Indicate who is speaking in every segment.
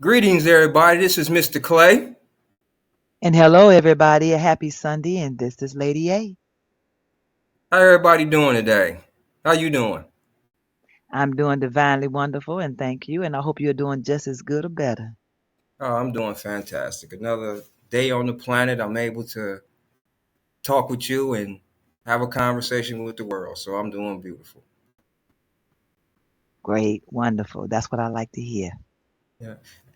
Speaker 1: Greetings, everybody. This is Mr. Clay.
Speaker 2: And hello, everybody. A happy Sunday, and this is Lady A.
Speaker 1: How everybody doing today? How you doing?
Speaker 2: I'm doing divinely wonderful, and thank you. And I hope you're doing just as good or better.
Speaker 1: Oh, I'm doing fantastic. Another day on the planet. I'm able to talk with you and have a conversation with the world. So I'm doing beautiful.
Speaker 2: Great, wonderful. That's what I like to hear.
Speaker 1: Yeah.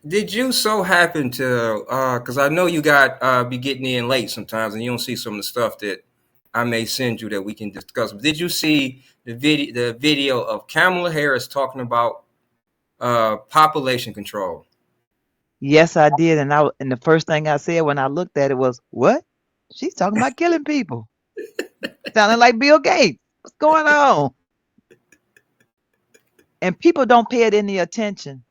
Speaker 1: Did you so happen to? Because I know you got be getting in late sometimes, and you don't see some of the stuff that I may send you that we can discuss. Did you see the video of Kamala Harris talking about population control?
Speaker 2: Yes, I did, and the first thing I said when I looked at it was, "What? She's talking about killing people." Sounding like Bill Gates. What's going on? And people don't pay it any attention.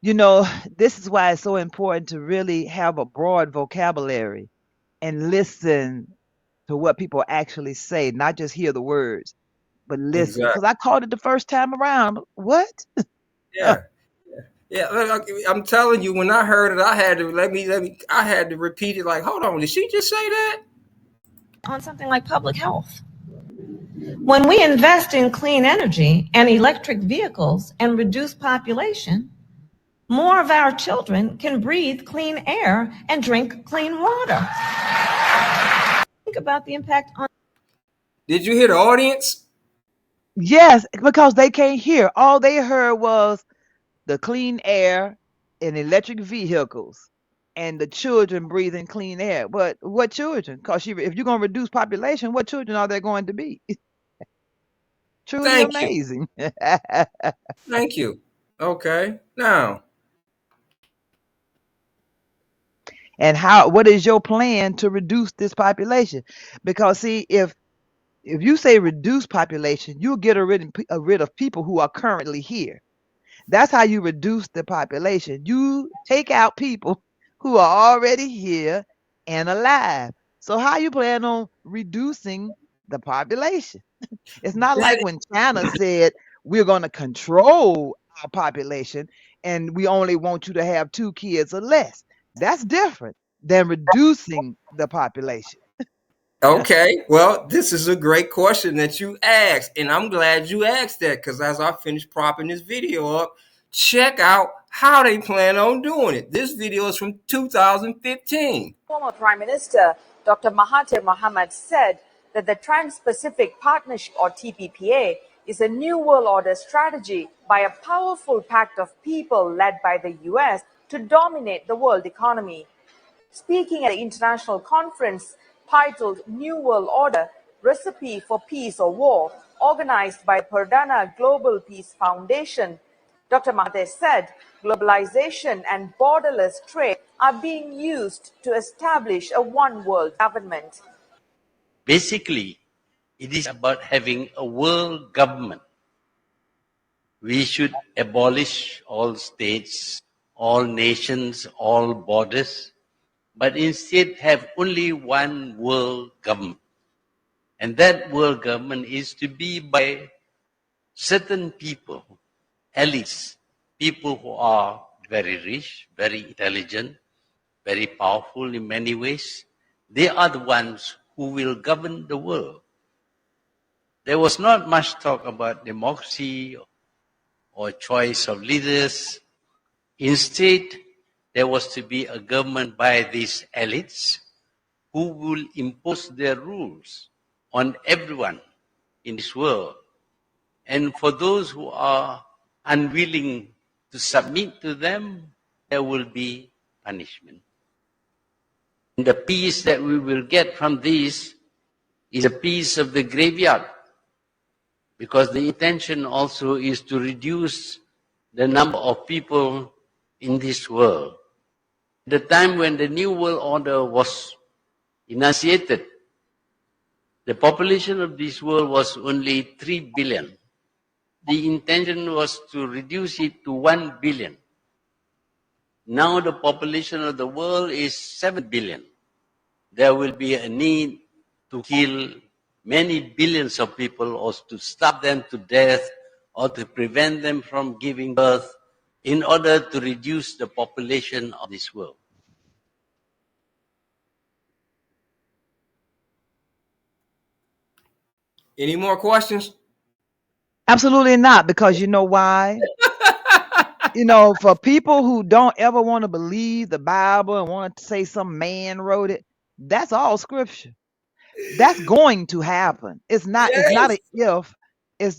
Speaker 2: You know, this is why it's so important to really have a broad vocabulary and listen to what people actually say, not just hear the words, but listen. Because
Speaker 1: Exactly.
Speaker 2: I caught it the first time around. What?
Speaker 1: Yeah. Yeah, I'm telling you, when I heard it, I had to I had to repeat it. Like, hold on, did she just say that?
Speaker 3: On something like public health. When we invest in clean energy and electric vehicles and reduce population, more of our children can breathe clean air and drink clean water. Think about the impact on.
Speaker 1: Did you hear the audience?
Speaker 2: Yes, because they can't hear. All they heard was the clean air and electric vehicles and the children breathing clean air. But what children? Because if you're going to reduce population, what children are there going to be? Truly
Speaker 1: Thank you,
Speaker 2: amazing.
Speaker 1: thank you. Okay, now
Speaker 2: And what is your plan to reduce this population? Because see, if you say reduce population, you'll get rid of people who are currently here. That's how you reduce the population. You take out people who are already here and alive. So how you plan on reducing the population? It's not like
Speaker 1: that
Speaker 2: when China said we're going to control our population and we only want you to have 2 kids or less. That's different than reducing the population.
Speaker 1: okay. Well, this is a great question that you asked, and I'm glad you asked that because as I finish propping this video up, check out how they plan on doing it. This video is from 2015.
Speaker 4: Former Prime Minister Dr. Mahathir Mohamad said that the Trans-Pacific Partnership or TPPA is a new world order strategy by a powerful pact of people led by the US to dominate the world economy. Speaking at the international conference titled New World Order: Recipe for Peace or War, organized by Perdana Global Peace Foundation, Dr. Mahathir said globalization and borderless trade are being used to establish a one world government.
Speaker 5: Basically, it is about having a world government. We should abolish all states, all nations, all borders, but instead have only one world government. And that world government is to be by certain people, elites, people who are very rich, very intelligent, very powerful in many ways. They are the ones who will govern the world. There was not much talk about democracy or choice of leaders. Instead, there was to be a government by these elites who will impose their rules on everyone in this world. And for those who are unwilling to submit to them, there will be punishment. And the peace that we will get from this is a peace of the graveyard, because the intention also is to reduce the number of people in this world. The time when the New World Order was enunciated, the population of this world was only 3 billion. The intention was to reduce it to 1 billion. Now the population of the world is 7 billion. There will be a need to kill many billions of people or to starve them to death or to prevent them from giving birth in order to reduce the population of this world.
Speaker 1: Any more questions?
Speaker 2: Absolutely not, because you know why? For people who don't ever want to believe the Bible and want to say some man wrote it, that's all scripture. That's going to happen. It's not a
Speaker 1: Yes,
Speaker 2: if,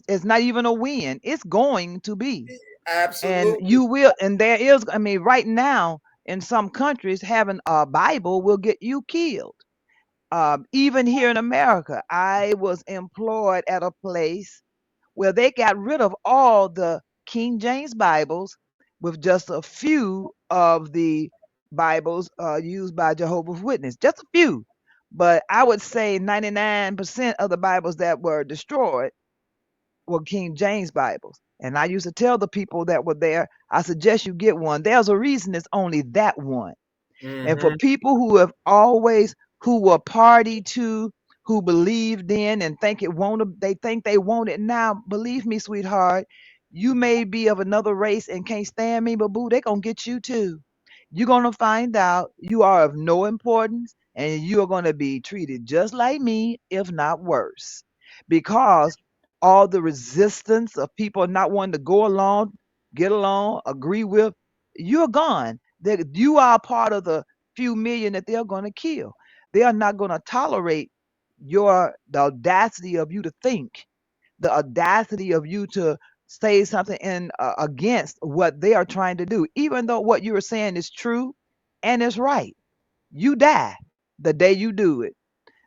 Speaker 2: it's not even a when. It's going to be. And
Speaker 1: absolutely.
Speaker 2: you will, and there is, I mean, right now in some countries, having a Bible will get you killed. Even here in America, I was employed at a place where they got rid of all the King James Bibles with just a few of the Bibles used by Jehovah's Witness, just a few. But I would say 99% of the Bibles that were destroyed were King James Bibles. And I used to tell the people that were there, I suggest you get one. There's a reason it's only that one. And for
Speaker 1: Mm-hmm.
Speaker 2: people who have always, who were party to, who believed in and think it won't, they think they want it now. Believe me, sweetheart, you may be of another race and can't stand me, but boo, they're gonna get you too. You're gonna find out you are of no importance and you're gonna be treated just like me, if not worse. Because all the resistance of people not wanting to go along, get along, agree with, you're gone. That you are part of the few million that they're going to kill. They are not going to tolerate the audacity of you to think, the audacity of you to say something in against what they are trying to do, even though what you are saying is true and is right. You die the day you do it.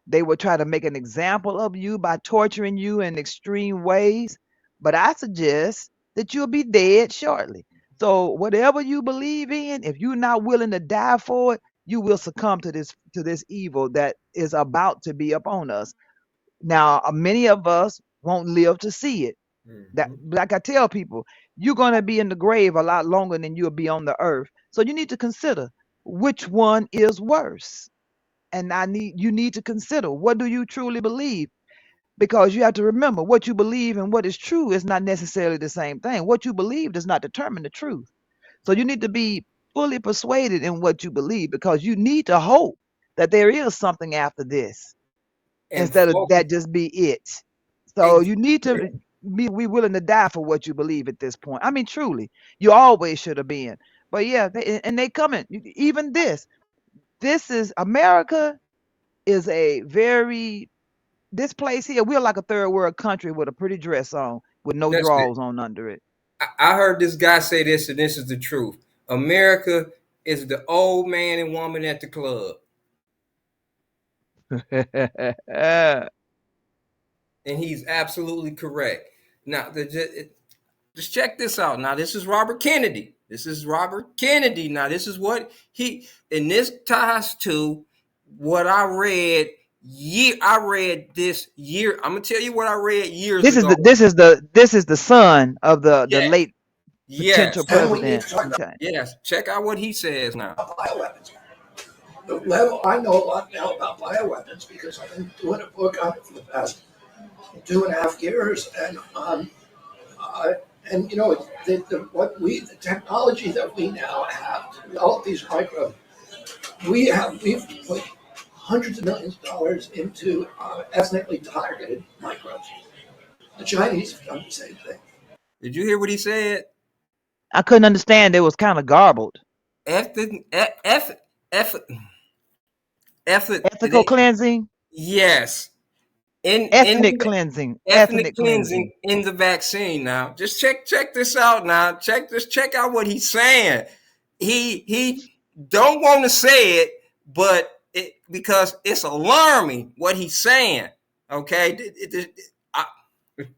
Speaker 2: They will try to make an example of you by torturing you in extreme ways. But I suggest that you'll be dead shortly. So whatever you believe in, if you're not willing to die for it, you will succumb to this evil that is about to be upon us. Now, many of us won't live to see it. That,
Speaker 1: Mm-hmm.
Speaker 2: like I tell people, you're going to be in the grave a lot longer than you'll be on the earth. So you need to consider which one is worse. And you need to consider, what do you truly believe? Because you have to remember, what you believe and what is true is not necessarily the same thing. What you believe does not determine the truth. So you need to be fully persuaded in what you believe, because you need to hope that there is something after this
Speaker 1: And
Speaker 2: instead of
Speaker 1: focus.
Speaker 2: that just be it. So you need to be willing to die for what you believe at this point. I mean, truly, you always should have been. But yeah, and they coming. Even this is America, is a very, this place here, we're like a third world country with a pretty dress on with no
Speaker 1: Listen,
Speaker 2: drawers on under it.
Speaker 1: I heard this guy say this, and this is the truth. America is the old man and woman at the club, and he's absolutely correct. Now, just check this out. Now, this is Robert Kennedy. This is Robert Kennedy. Now, this is what and this ties to what I read. I read this year. I'm gonna tell you what I read years ago.
Speaker 2: This is the son of the
Speaker 1: Yes,
Speaker 2: late potential
Speaker 1: yes,
Speaker 6: And we need
Speaker 2: president.
Speaker 6: to talk
Speaker 2: Okay.
Speaker 1: yes. Check out what he says now.
Speaker 6: about bioweapons. Well, I know a lot now about bioweapons because I've been doing a book on it for the past 2.5 years, and the technology that we now have to develop these microbes, we've put hundreds of millions of dollars into ethnically targeted microbes. The Chinese have done the same thing.
Speaker 1: Did you hear what he said?
Speaker 2: I couldn't understand. It was kind of garbled.
Speaker 1: Ethnic, F, F, F,
Speaker 2: Ethical cleansing,
Speaker 1: yes. In
Speaker 2: ethnic
Speaker 1: the
Speaker 2: cleansing,
Speaker 1: ethnic
Speaker 2: ethnic
Speaker 1: cleansing
Speaker 2: cleansing.
Speaker 1: in the vaccine. Now, just check this out. Now, check out what he's saying. He don't want to say it, but because it's alarming what he's saying. Okay,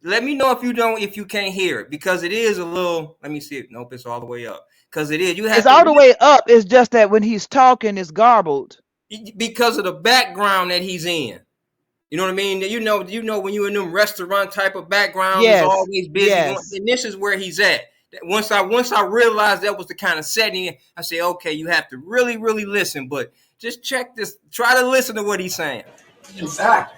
Speaker 1: let me know if you can't hear it, because it is a little. Let me see it. Nope, it's all the way up. Because it is. You
Speaker 2: It's
Speaker 1: have to
Speaker 2: all the way up. It's just that when he's talking, it's garbled.
Speaker 1: because of the background that he's in. You know what I mean? You know when you're in them restaurant type of backgrounds, it's
Speaker 2: Yes,
Speaker 1: always busy going.
Speaker 2: yes.
Speaker 1: And this is where he's at. Once I realized that was the kind of setting, I said, okay, you have to really, really listen. But just check this. Try to listen to what he's saying.
Speaker 6: In fact,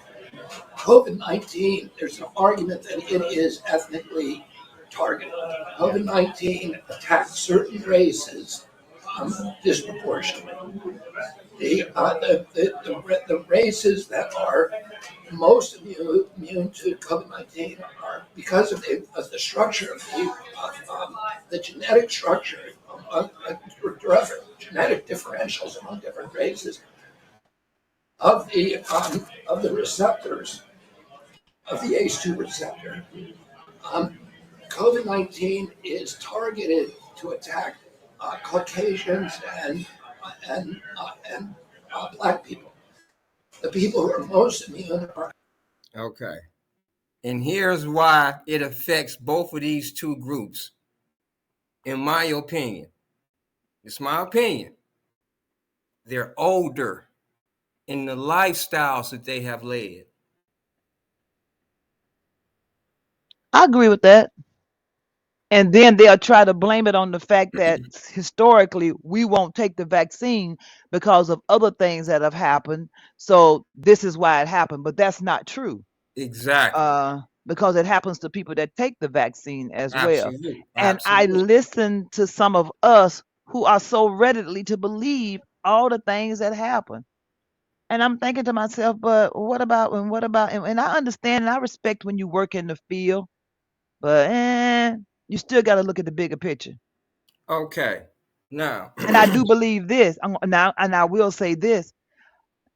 Speaker 6: COVID-19, there's an argument that it is ethnically targeted. COVID-19 attacked certain races disproportionately. The races that are most immune to COVID-19 are because of the structure of the genetic structure, genetic differentials among different races of the receptors of the ACE2 receptor. Um, COVID-19 is targeted to attack Caucasians and Black people. The people who are most immune are.
Speaker 1: Okay. And here's why it affects both of these two groups, in my opinion. It's my opinion. They're older in the lifestyles that they have led.
Speaker 2: I agree with that. And then they'll try to blame it on the fact that historically we won't take the vaccine because of other things that have happened. So this is why it happened. But that's not true.
Speaker 1: Exactly.
Speaker 2: Because it happens to people that take the vaccine as well.
Speaker 1: Absolutely.
Speaker 2: And I
Speaker 1: Absolutely.
Speaker 2: listen to some of us who are so readily to believe all the things that happen. And I'm thinking to myself, but what about, and I understand and I respect when you work in the field, but you still got to look at the bigger picture.
Speaker 1: Okay. Now,
Speaker 2: And I do believe this. Now, and I will say this.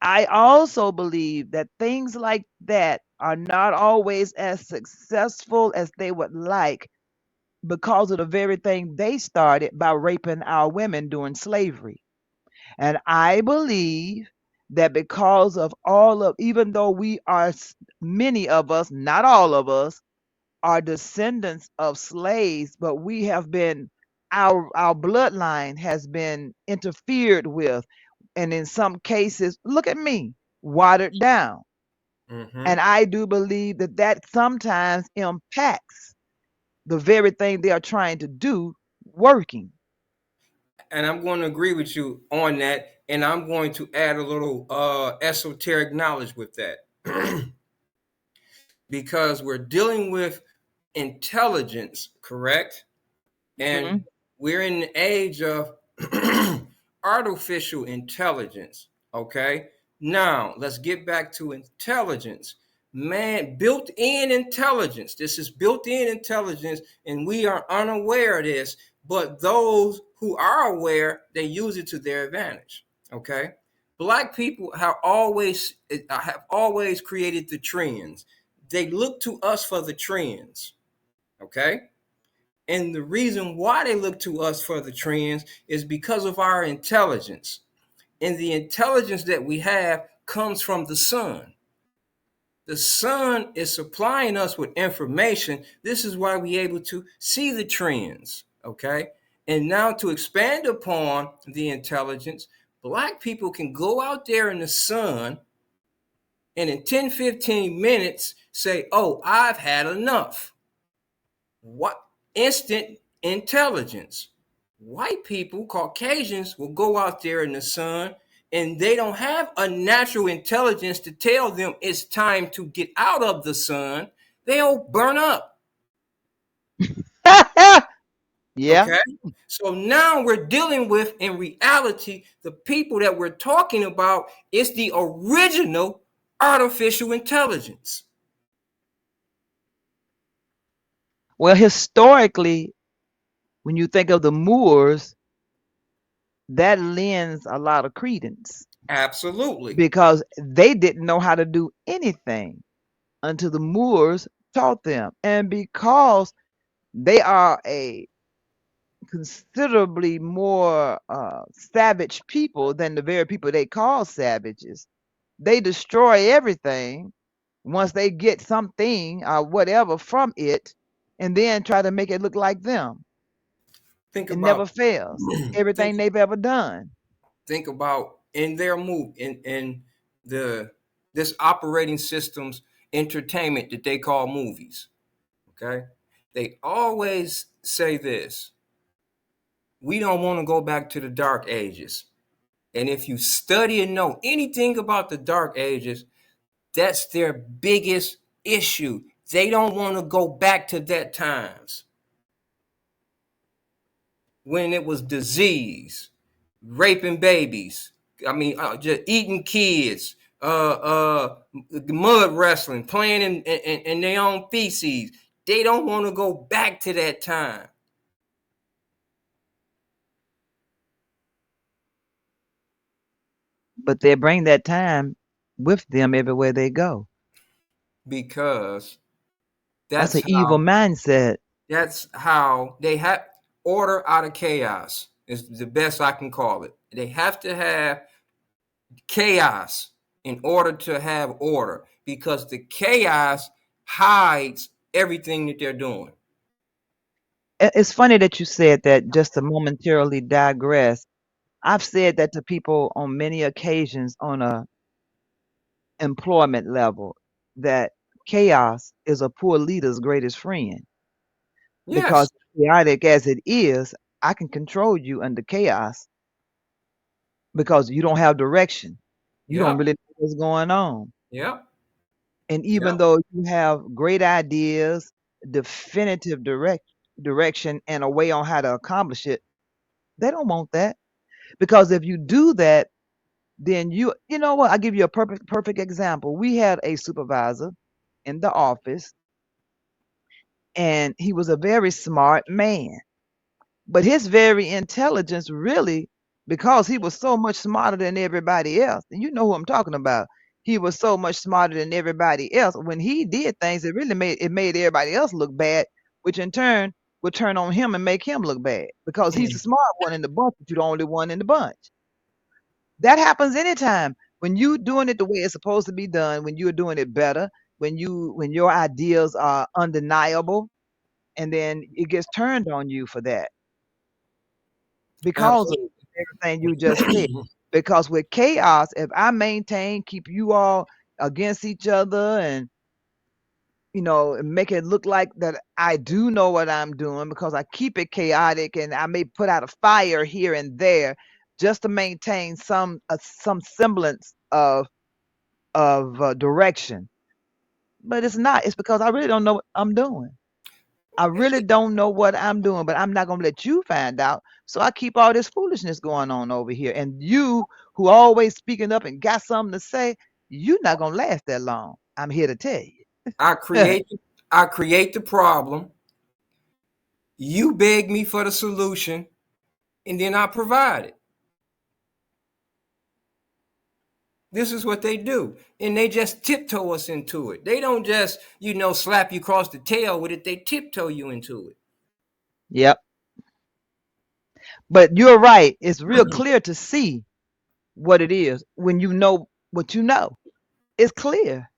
Speaker 2: I also believe that things like that are not always as successful as they would like because of the very thing they started by raping our women during slavery. And I believe that because of even though we are, many of us, not all of us, are descendants of slaves, but we have been, our bloodline has been interfered with, and in some cases, look at me, watered down. And I do believe that that sometimes impacts the very thing they are trying to do working.
Speaker 1: and I'm going to agree with you on that, and I'm going to add a little esoteric knowledge with that. Because we're dealing with intelligence, correct? And
Speaker 2: Mhm.
Speaker 1: we're in the age of artificial intelligence. Okay. Now let's get back to intelligence. Man, built in intelligence. This is built in intelligence, and we are unaware of this. But those who are aware, they use it to their advantage. Okay. Black people have always created the trends. They look to us for the trends. Okay. And the reason why they look to us for the trends is because of our intelligence. And the intelligence that we have comes from the sun. The sun is supplying us with information. This is why we're able to see the trends. Okay. And now to expand upon the intelligence, Black people can go out there in the sun and in 10, 15 minutes say, oh, I've had enough. What? Instant intelligence. White people, Caucasians, will go out there in the sun and they don't have a natural intelligence to tell them it's time to get out of the sun. They'll burn up.
Speaker 2: Yeah.
Speaker 1: Okay. So now we're dealing with, in reality, the people that we're talking about is the original artificial intelligence.
Speaker 2: Well, historically, when you think of the Moors, that lends a lot of credence
Speaker 1: Absolutely.
Speaker 2: because they didn't know how to do anything until the Moors taught them. And because they are a considerably more savage people than the very people they call savages, they destroy everything once they get something or whatever from it and then try to make it look like them.
Speaker 1: Think
Speaker 2: It never
Speaker 1: about
Speaker 2: fails.
Speaker 1: think
Speaker 2: Everything they've ever done.
Speaker 1: think about in their move in the this operating systems entertainment that they call movies. Okay, they always say this: we don't want to go back to the dark ages. And if you study and know anything about the dark ages, that's their biggest issue. They don't want to go back to that times. when it was disease, raping babies. I mean, just eating kids, mud wrestling, playing in their own feces. They don't want to go back to that time.
Speaker 2: But they bring that time with them everywhere they go.
Speaker 1: Because
Speaker 2: That's
Speaker 1: that's
Speaker 2: an evil mindset.
Speaker 1: how they have order out of chaos is the best I can call it. They have to have chaos in order to have order, because the chaos hides everything that they're doing.
Speaker 2: It's funny that you said that, just to momentarily digress. I've said that to people on many occasions on a employment level, that chaos is a poor leader's greatest friend. Because
Speaker 1: Yes.
Speaker 2: chaotic as it is, I can control you under chaos because you don't have direction. You don't
Speaker 1: Yep.
Speaker 2: really know what's going on.
Speaker 1: Yep.
Speaker 2: And even
Speaker 1: Yep.
Speaker 2: though you have great ideas, definitive direction, and a way on how to accomplish it, they don't want that. Because if you do that, then you know what? I'll give you a perfect example. We had a supervisor in the office, and he was a very smart man. But his very intelligence really, because he was so much smarter than everybody else, and you know who I'm talking about. He was so much smarter than everybody else. When he did things, it made everybody else look bad, which in turn would turn on him and make him look bad because he's the smart one in the bunch, but you're the only one in the bunch. That happens anytime when you doing it the way it's supposed to be done, when you're doing it better, when your ideas are undeniable, and then it gets turned on you for that because of
Speaker 1: Absolutely.
Speaker 2: everything you just said. Because with chaos, if I keep you all against each other, and make it look like that I do know what I'm doing, because I keep it chaotic and I may put out a fire here and there just to maintain some semblance of direction. But it's not. It's because I really don't know what I'm doing. I really don't know what I'm doing, but I'm not gonna let you find out. So I keep all this foolishness going on over here. And you, who always speaking up and got something to say, you're not gonna last that long. I'm here to tell you.
Speaker 1: I create I create the problem. You beg me for the solution, and then I provide it. This is what they do. And they just tiptoe us into it. They don't just, slap you across the tail with it. They tiptoe you into it.
Speaker 2: Yep. But you're right. It's real clear to see what it is when you know what you know. It's clear.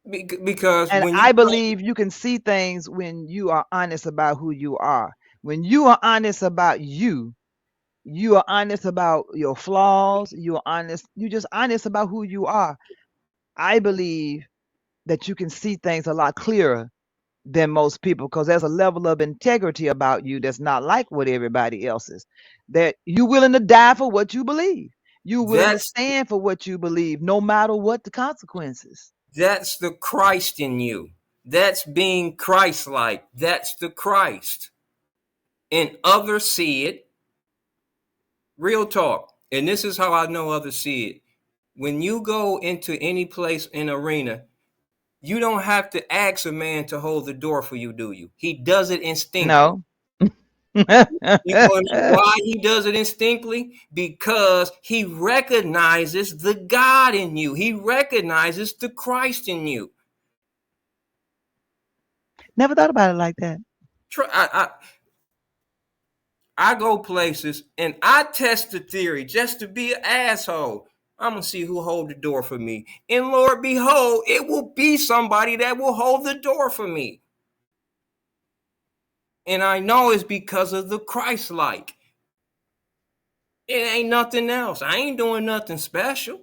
Speaker 1: Because
Speaker 2: And
Speaker 1: when you
Speaker 2: I believe you can see things when you are honest about who you are. When you are honest about you are honest about your flaws, you're just honest about who you are. I believe that you can see things a lot clearer than most people, because there's a level of integrity about you that's not like what everybody else is. That you willing to die for what you believe. You willing to
Speaker 1: that's
Speaker 2: stand for what you believe, no matter what the consequences.
Speaker 1: that's the Christ in you. That's being Christ-like. That's the Christ. And others see it. Real talk. And this is how I know others see it. When you go into any place in arena, you don't have to ask a man to hold the door for you, do you? He does it instinctively.
Speaker 2: No.
Speaker 1: You want to know why he does it instinctively? Because he recognizes the God in you. He recognizes the Christ in you.
Speaker 2: Never thought about it like that.
Speaker 1: I go places and I test the theory just to be an asshole. I'm going to see who hold the door for me. And Lord, behold, it will be somebody that will hold the door for me. And I know it's because of the Christ-like. It ain't nothing else. I ain't doing nothing special.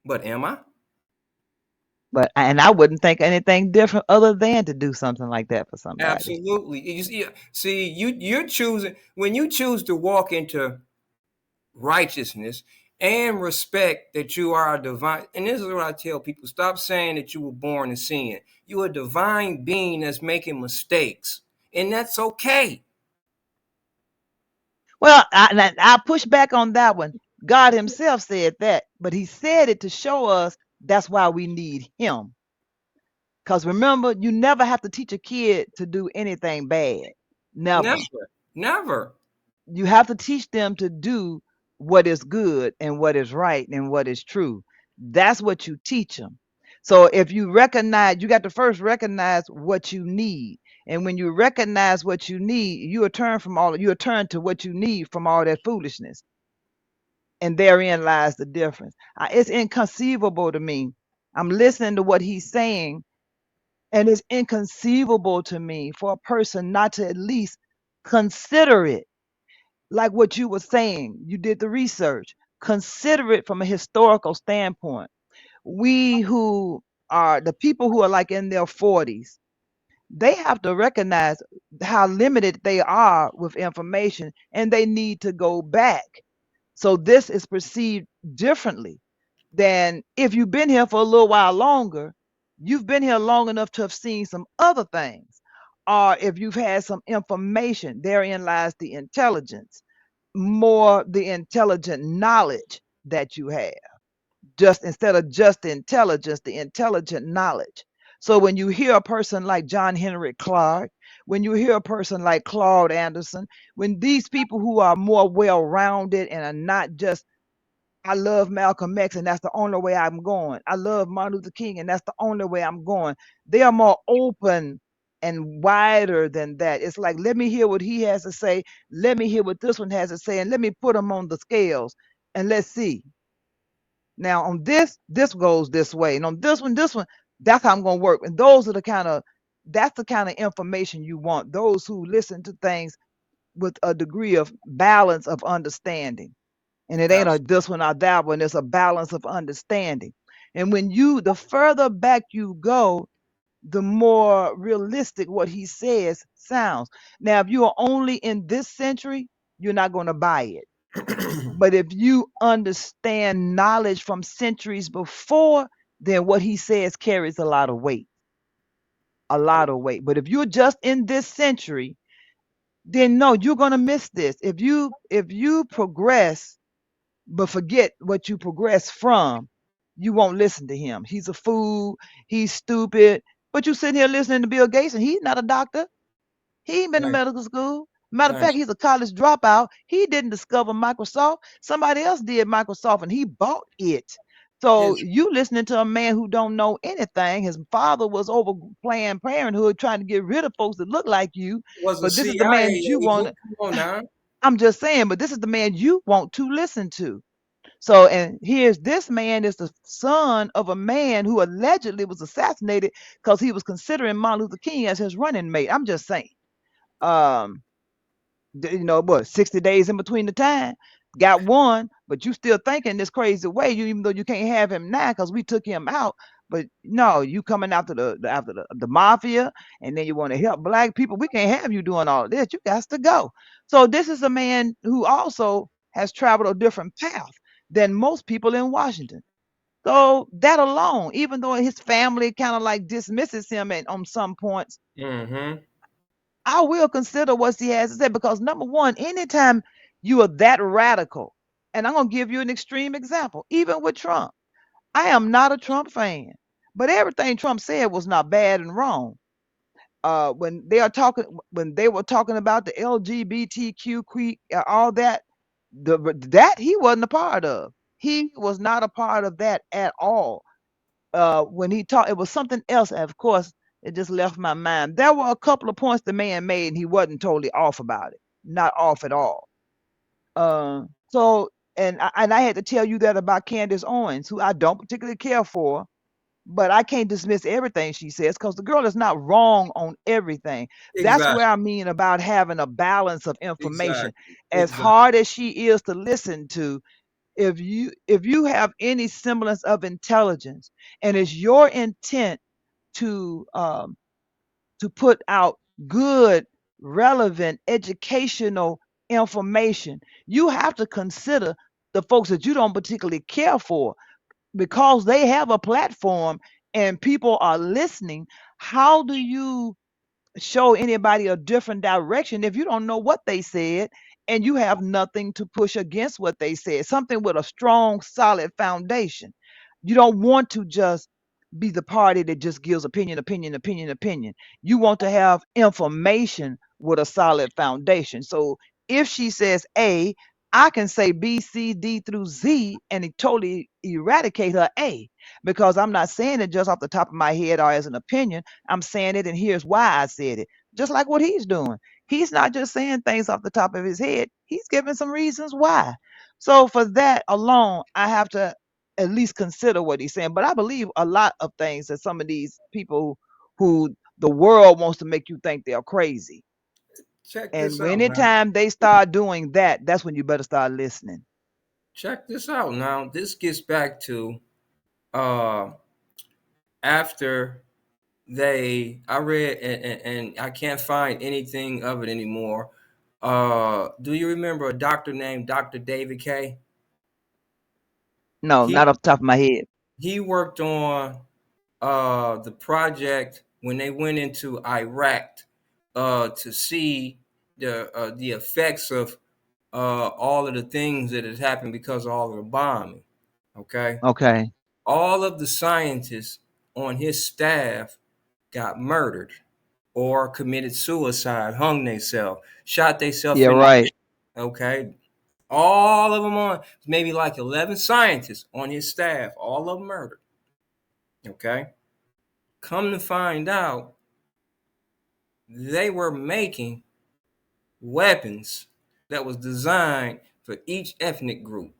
Speaker 1: But am I?
Speaker 2: But I wouldn't think anything different other than to do something like that for somebody.
Speaker 1: Absolutely. You're choosing, when you choose to walk into righteousness and respect that you are a divine. And this is what I tell people: stop saying that you were born in sin. You're a divine being that's making mistakes, and that's okay.
Speaker 2: Well, I push back on that one. God Himself said that, but He said it to show us that's why we need Him. Because remember, you never have to teach a kid to do anything bad. Never.
Speaker 1: Never, never.
Speaker 2: You have to teach them to do what is good and what is right and what is true. That's what you teach them. So if you recognize, you got to first recognize what you need. And when you recognize what you need, you will turn to what you need from all that foolishness. And therein lies the difference. It's inconceivable to me. I'm listening to what he's saying, and it's inconceivable to me for a person not to at least consider it. Like what you were saying, you did the research. Consider it from a historical standpoint. We who are the people who are like in their 40s, they have to recognize how limited they are with information, and they need to go back. So this is perceived differently than if you've been here for a little while longer. You've been here long enough to have seen some other things. Or if you've had some information, therein lies the intelligence, more the intelligent knowledge that you have. Just instead of just intelligence, the intelligent knowledge. So when you hear a person like John Henry Clark, when you hear a person like Claude Anderson, when these people who are more well-rounded and are not just, I love Malcolm X and that's the only way I'm going, I love Martin Luther King and that's the only way I'm going, they are more open and wider than that. It's like, let me hear what he has to say, let me hear what this one has to say, and let me put them on the scales and let's see. Now on this goes this way, and on this one, that's how I'm gonna work. And those are that's the kind of information you want. Those who listen to things with a degree of balance of understanding. And it ain't a
Speaker 1: Absolutely.
Speaker 2: this one or that one, it's a balance of understanding. And the further back you go, the more realistic what he says sounds. Now, if you are only in this century, you're not going to buy it. But if you understand knowledge from centuries before, then what he says carries a lot of weight. A lot of weight. But if you're just in this century, then no, you're gonna miss this. If you progress but forget what you progress from, you won't listen to him. He's a fool, he's stupid. But you sitting here listening to Bill Gates and he's not a doctor. He ain't been to
Speaker 1: Right,
Speaker 2: medical school. Matter of fact,
Speaker 1: right.
Speaker 2: he's a college dropout. He didn't discover Microsoft. Somebody else did Microsoft and he bought it. So
Speaker 1: Yes.
Speaker 2: you listening to a man who don't know anything. His father was over Planned Parenthood trying to get rid of folks that look like you.
Speaker 1: Was a
Speaker 2: But this is the man
Speaker 1: CIA
Speaker 2: you want.
Speaker 1: agent. Come on now.
Speaker 2: I'm just saying, but this is the man you want to listen to. So, and here's this man is the son of a man who allegedly was assassinated because he was considering Martin Luther King as his running mate. I'm just saying. Um, what, 60 days in between the time, got one, but you still thinking this crazy way, even though you can't have him now because we took him out. But no, you coming after the mafia, and then you want to help black people. We can't have you doing all of this. You got to go. So this is a man who also has traveled a different path than most people in Washington. So that alone, even though his family kind of like dismisses him on some points,
Speaker 1: Mm-hmm.
Speaker 2: I will consider what he has to say, because number one, anytime you are that radical, and I'm gonna give you an extreme example, even with Trump. I am not a Trump fan, but everything Trump said was not bad and wrong. When they were talking about the LGBTQ, all that, that he wasn't a part of. He was not a part of that at all. When he talked, it was something else. And of course, it just left my mind. There were a couple of points the man made, and he wasn't totally off about it, not off at all. So, and I had to tell you that about Candace Owens, who I don't particularly care for, but I can't dismiss everything she says because the girl is not wrong on everything. That's where I
Speaker 1: Exactly.
Speaker 2: mean about having a balance of information.
Speaker 1: Exactly.
Speaker 2: As
Speaker 1: Exactly.
Speaker 2: hard as she is to listen to, if you have any semblance of intelligence and it's your intent to put out good, relevant, educational information, you have to consider the folks that you don't particularly care for, because they have a platform and people are listening. How do you show anybody a different direction if you don't know what they said and you have nothing to push against what they said, something with a strong, solid foundation. You don't want to just be the party that just gives opinion, opinion, opinion, opinion. You want to have information with a solid foundation. So if she says A, I can say B, C, D through Z and it totally eradicate her A, because I'm not saying it just off the top of my head or as an opinion. I'm saying it, and here's why I said it. Just like what he's doing. He's not just saying things off the top of his head. He's giving some reasons why. So for that alone, I have to at least consider what he's saying. But I believe a lot of things that some of these people who the world wants to make you think they're crazy.
Speaker 1: Check this
Speaker 2: And
Speaker 1: out now.
Speaker 2: anytime they start doing that, that's when you better start listening.
Speaker 1: Check this out now. This gets back to uh after I read and I can't find anything of it anymore. Do you remember a doctor named Dr. David K?
Speaker 2: No,
Speaker 1: He
Speaker 2: not off the top of my head.
Speaker 1: he worked on the project when they went into Iraq to see the effects of all of the things that had happened because of all of the bombing. Okay,
Speaker 2: Okay.
Speaker 1: all of the scientists on his staff got murdered or committed suicide, hung themselves, shot themselves
Speaker 2: Yeah,
Speaker 1: in the
Speaker 2: right.
Speaker 1: head. Okay, all of them on maybe like 11 scientists on his staff, all of them murdered. Okay, come to find out, they were making weapons that was designed for each ethnic group.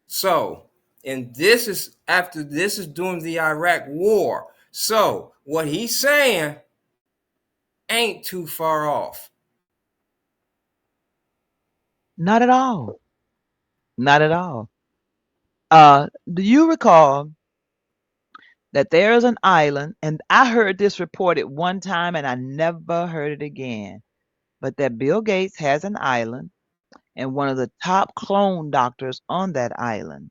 Speaker 1: So, and this is after this is during the Iraq war. So, what he's saying ain't too far off.
Speaker 2: Not at all. Not at all. Do you recall that there is an island, and I heard this reported one time and I never heard it again, but that Bill Gates has an island and one of the top clone doctors on that island.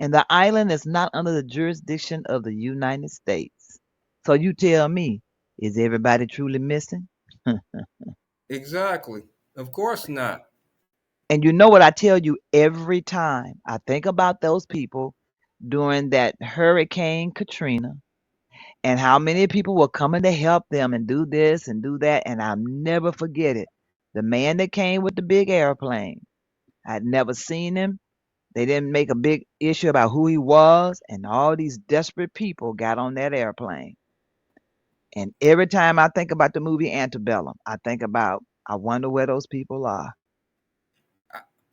Speaker 2: And the island is not under the jurisdiction of the United States. So you tell me, is everybody truly missing?
Speaker 1: Exactly. Of course not.
Speaker 2: And you know what I tell you every time I think about those people during that Hurricane Katrina and how many people were coming to help them and do this and do that. And I'll never forget it. The man that came with the big airplane, I'd never seen him. They didn't make a big issue about who he was, and all these desperate people got on that airplane. And every time I think about the movie Antebellum, I think about, I wonder where those people are.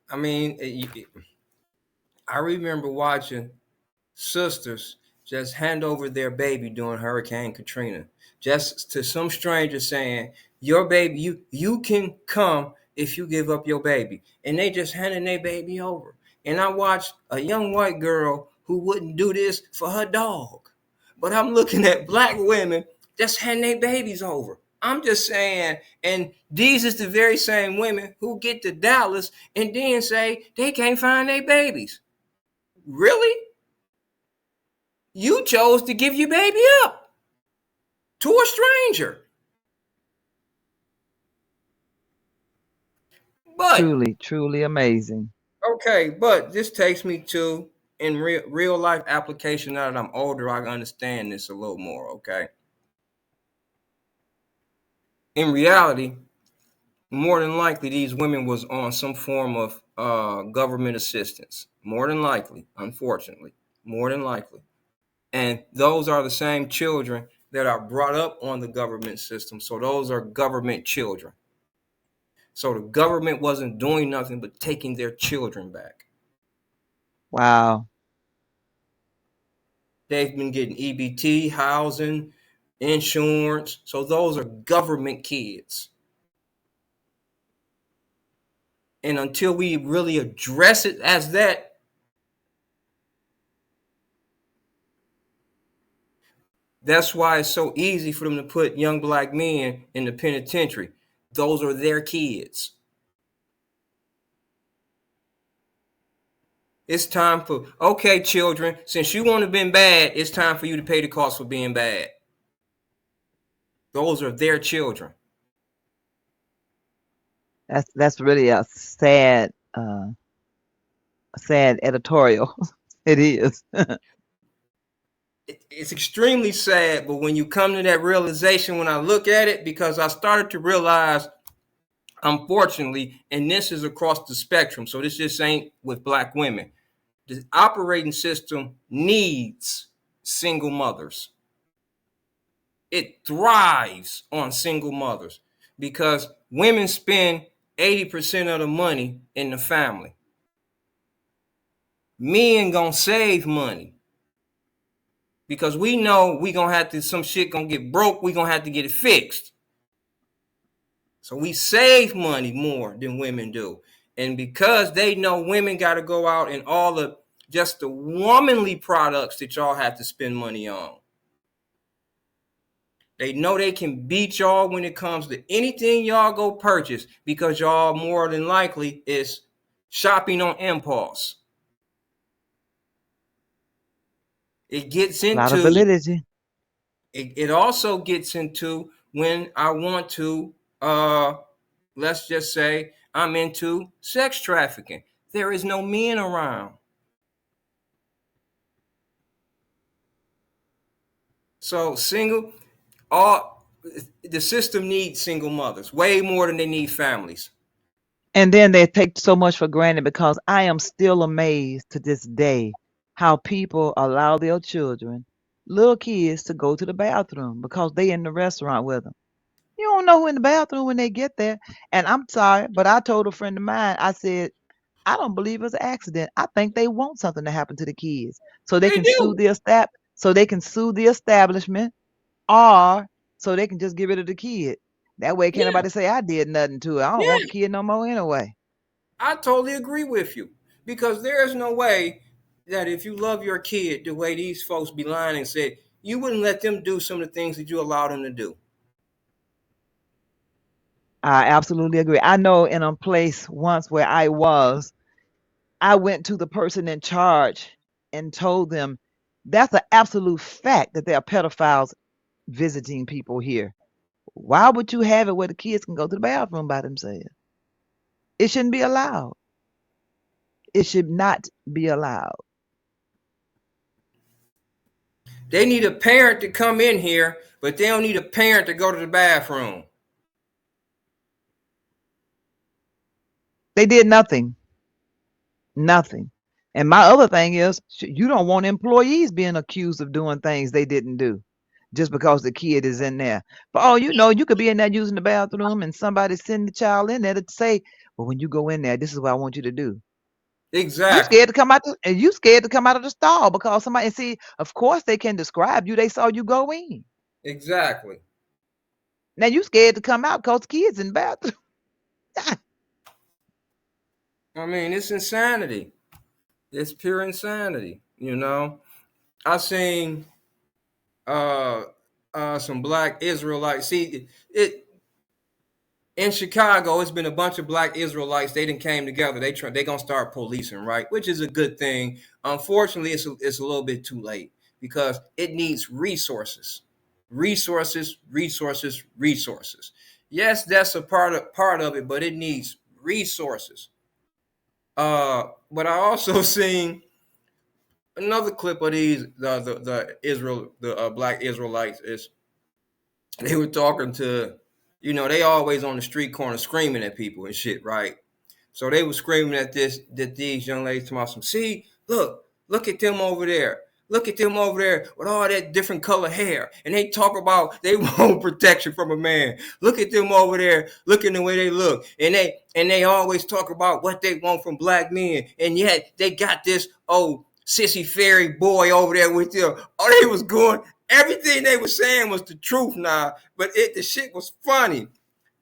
Speaker 1: I mean, I remember watching sisters just hand over their baby during Hurricane Katrina, just to some stranger saying, "Your baby, you can come if you give up your baby," and they just handing their baby over. And I watched a young white girl who wouldn't do this for her dog, but I'm looking at black women just handing their babies over. I'm just saying, and these is the very same women who get to Dallas and then say they can't find their babies. Really? You chose to give your baby up to a stranger. But
Speaker 2: Truly, truly amazing.
Speaker 1: okay, but this takes me to in real life application. Now that I'm older, I understand this a little more. Okay, in reality, more than likely these women was on some form of government assistance. More than likely, unfortunately, more than likely, and those are the same children that are brought up on the government system. So those are government children. So the government wasn't doing nothing but taking their children back.
Speaker 2: Wow.
Speaker 1: They've been getting EBT, housing, insurance. So those are government kids. And until we really address it as that, that's why it's so easy for them to put young black men in the penitentiary. Those are their kids. It's time for, okay, children, since you want to been bad, it's time for you to pay the cost for being bad. Those are their children.
Speaker 2: That's really a sad editorial. It is.
Speaker 1: It's extremely sad, but when you come to that realization, when I look at it, because I started to realize, unfortunately, and this is across the spectrum, so this just ain't with black women. The operating system needs single mothers. It thrives on single mothers because women spend 80% of the money in the family. Men gonna save money because we know we gonna have to, some shit gonna get broke, we gonna have to get it fixed. So we save money more than women do. And because they know women got to go out and all the just the womanly products that y'all have to spend money on. They know they can beat y'all when it comes to anything y'all go purchase because y'all more than likely is shopping on impulse. It gets
Speaker 2: A lot of
Speaker 1: into
Speaker 2: validity.
Speaker 1: it also gets into when I want to let's just say I'm into sex trafficking. There is no men around. So single, all the system needs single mothers way more than they need families.
Speaker 2: And then they take so much for granted because I am still amazed to this day how people allow their children, little kids, to go to the bathroom because they in the restaurant with them. You don't know who in the bathroom when they get there. And I'm sorry, but I told a friend of mine, I said, I don't believe it's an accident. I think they want something to happen to the kids so they
Speaker 1: They
Speaker 2: can sue
Speaker 1: do.
Speaker 2: the establishment, or so they can just get rid of the kid. That way can't
Speaker 1: Yeah,
Speaker 2: nobody say I did nothing to it. I don't want the
Speaker 1: yeah.
Speaker 2: kid no more anyway.
Speaker 1: I totally agree with you because there is no way that if you love your kid the way these folks be lying and said, you wouldn't let them do some of the things that you allow them to do.
Speaker 2: I absolutely agree. I know in a place once where I went to the person in charge and told them that's an absolute fact that there are pedophiles visiting people here. Why would you have it where the kids can go to the bathroom by themselves? It shouldn't be allowed. It should not be allowed.
Speaker 1: They need a parent to come in here, but they don't need a parent to go to the bathroom.
Speaker 2: They did nothing. Nothing. And my other thing is, you don't want employees being accused of doing things they didn't do just because the kid is in there. For all you know, you could be in there using the bathroom and somebody send the child in there to say, well, when you go in there, this is what I want you to do. You
Speaker 1: Exactly.
Speaker 2: scared to come out and you scared to come out of the stall because somebody, and see, of course they can describe you. They saw you go in.
Speaker 1: Exactly.
Speaker 2: Now you scared to come out because the kids in the bathroom.
Speaker 1: I mean, it's insanity. It's pure insanity. You know, I seen uh some black Israelites. See, it in Chicago, it's been a bunch of black Israelites. They didn't came together. They gonna start policing, right? Which is a good thing. Unfortunately, it's a little bit too late because it needs resources, resources, resources, resources. Yes, that's a part of it, but it needs resources. But I also seen another clip of these the Israel the black Israelites is they were talking to, they always on the street corner screaming at people and shit, right? So they were screaming at these young ladies to some, see, look at them over there. Look at them over there with all that different color hair. And they talk about they want protection from a man. Look at them over there, looking the way they look. And they always talk about what they want from black men. And yet they got this old sissy fairy boy over there with them. Oh, they was going, everything they were saying was the truth now. But the shit was funny.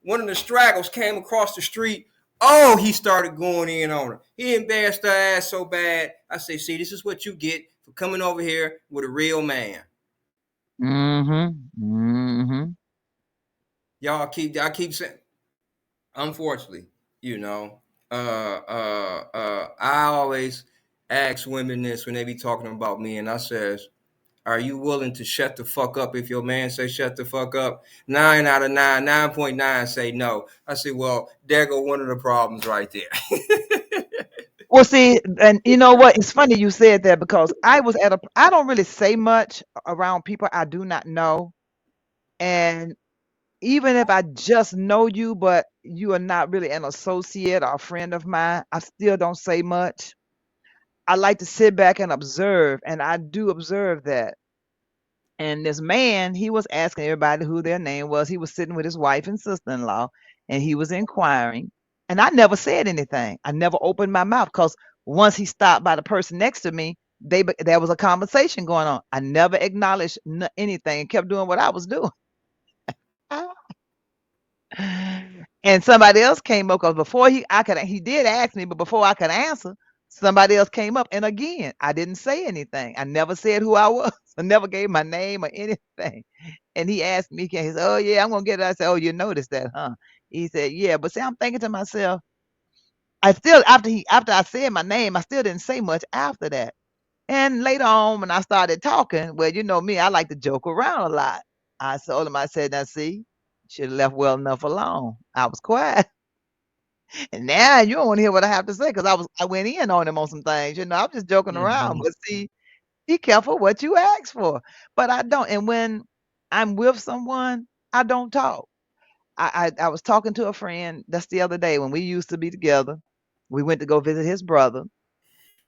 Speaker 1: One of the straggles came across the street. Oh, he started going in on her. He embarrassed her ass so bad. I say, see, this is what you get for coming over here with a real man.
Speaker 2: Mm-hmm. Mm-hmm.
Speaker 1: I keep saying, unfortunately, you know, I always ask women this when they be talking about me, and I says, Are you willing to shut the fuck up if your man say shut the fuck up? 9 out of 9, 9.9 say no. I say, well, there go one of the problems right there.
Speaker 2: Well, see, and you know what? It's funny you said that because I don't really say much around people I do not know. And even if I just know you, but you are not really an associate or a friend of mine, I still don't say much. I like to sit back and observe, and I do observe that. And this man, he was asking everybody who their name was. He was sitting with his wife and sister-in-law, and he was inquiring. And I never said anything. I never opened my mouth because once he stopped by the person next to me, there was a conversation going on. I never acknowledged anything and kept doing what I was doing. And somebody else came up because before he did ask me, but before I could answer, somebody else came up. And again, I didn't say anything. I never said who I was. I never gave my name or anything. And he asked me, he said, "Oh yeah, I'm gonna get it." I said, "Oh, you noticed that, huh?" He said, "Yeah." But see, I'm thinking to myself, I still after I said my name, I still didn't say much after that. And later on, when I started talking, well, you know me, I like to joke around a lot. I told him, I said, "Now see, should have left well enough alone." I was quiet. And now you don't want to hear what I have to say because I went in on him on some things. I'm just joking around.
Speaker 1: Mhm.
Speaker 2: But see, be careful what you ask for. But I don't. And when I'm with someone, I don't talk. I was talking to a friend that's the other day when we used to be together. We went to go visit his brother,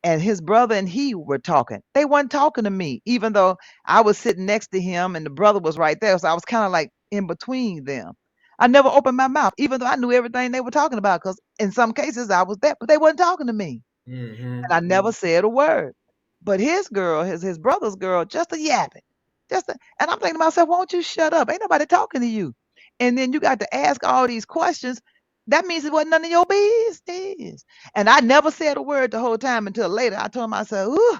Speaker 2: and his brother and he were talking. They weren't talking to me, even though I was sitting next to him and the brother was right there. So I was kind of like in between them. I never opened my mouth, even though I knew everything they were talking about, because in some cases I was there, but they weren't talking to me. And
Speaker 1: Mhm.
Speaker 2: I never said a word. But his girl, his brother's girl, just a yapping. And I'm thinking to myself, won't you shut up? Ain't nobody talking to you. And then you got to ask all these questions. That means it wasn't none of your business. And I never said a word the whole time until later. I told myself, ooh,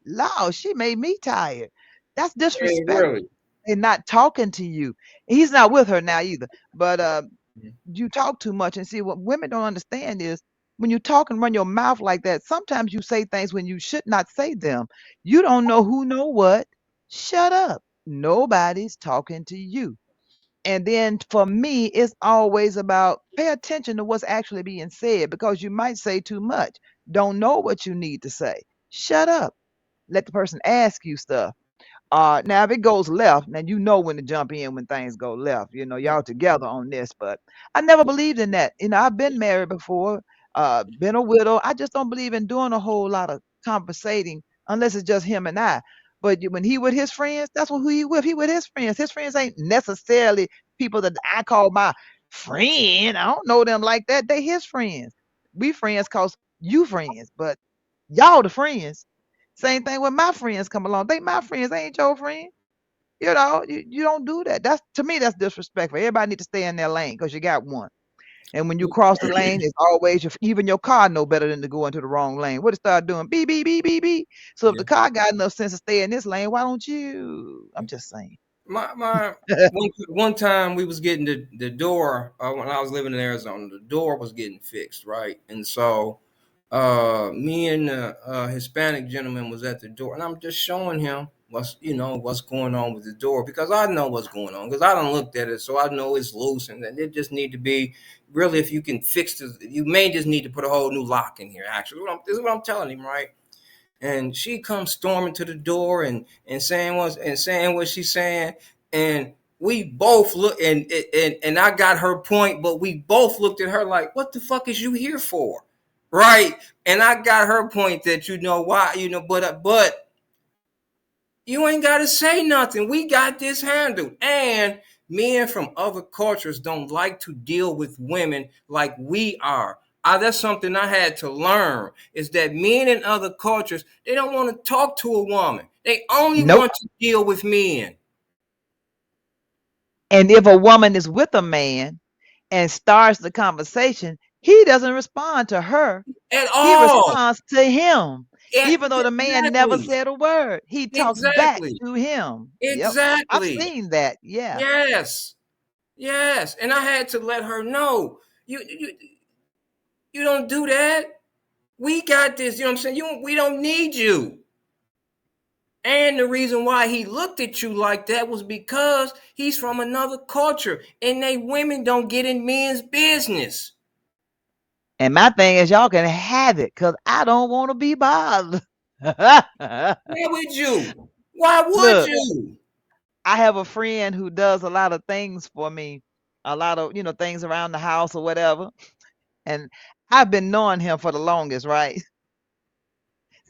Speaker 2: Lord, she made me tired. That's
Speaker 1: Hey,
Speaker 2: disrespectful
Speaker 1: really?
Speaker 2: and not talking to you. He's not with her now either. But
Speaker 1: Mhm.
Speaker 2: you talk too much. And see, what women don't understand is when you talk and run your mouth like that, sometimes you say things when you should not say them. You don't know who know what. Shut up. Nobody's talking to you. And then for me, it's always about pay attention to what's actually being said because you might say too much. Don't know what you need to say. Shut up. Let the person ask you stuff. Now if it goes left, then you know when to jump in when things go left. Y'all together on this, but I never believed in that. I've been married before, been a widow. I just don't believe in doing a whole lot of conversating unless it's just him and I. But when he with his friends, that's who he with. He with his friends. His friends ain't necessarily people that I call my friend. I don't know them like that. They his friends. We friends cause you friends, but y'all the friends. Same thing when my friends come along. They my friends, they ain't your friend. You don't do that. That's to me, that's disrespectful. Everybody need to stay in their lane because you got one. And when you cross the lane, it's always even your car know better than to go into the wrong lane. What it start doing? Beep, beep, beep, beep, beep. So if
Speaker 1: Yeah.
Speaker 2: the car got enough sense to stay in this lane, why don't you? I'm just saying.
Speaker 1: My one time we was getting the door when I was living in Arizona. The door was getting fixed, right? And so me and the Hispanic gentleman was at the door, and I'm just showing him what's going on with the door because I know what's going on because I don't looked at it, so I know it's loose and that it just need to be really if you can fix this, you may just need to put a whole new lock in here. Actually, this is what I'm telling him, right? And she comes storming to the door and saying what she's saying, and we both look and I got her point, but we both looked at her like, what the fuck is you here for, right? And I got her point that why but you ain't got to say nothing. We got this handled. And men from other cultures don't like to deal with women like we are. That's something I had to learn is that men in other cultures, they don't want to talk to a woman. They only
Speaker 2: Nope.
Speaker 1: want to deal with men
Speaker 2: And if a woman is with a man and starts the conversation, he doesn't respond to her.
Speaker 1: at
Speaker 2: He
Speaker 1: all.
Speaker 2: responds to him.
Speaker 1: Yeah,
Speaker 2: Even though the man never
Speaker 1: exactly.
Speaker 2: said a word, he talks back
Speaker 1: Exactly.
Speaker 2: to him. Yep. I've
Speaker 1: Exactly.
Speaker 2: seen that. Yeah.
Speaker 1: Yes. Yes. And I had to let her know you don't do that. We got this. You know what I'm saying? We don't need you. And the reason why he looked at you like that was because he's from another culture and they women don't get in men's business.
Speaker 2: And my thing is, y'all can have it because I don't want to be bothered.
Speaker 1: Why would you? Why would
Speaker 2: Look,
Speaker 1: you?
Speaker 2: I have a friend who does a lot of things for me, a lot of, things around the house or whatever. And I've been knowing him for the longest, right?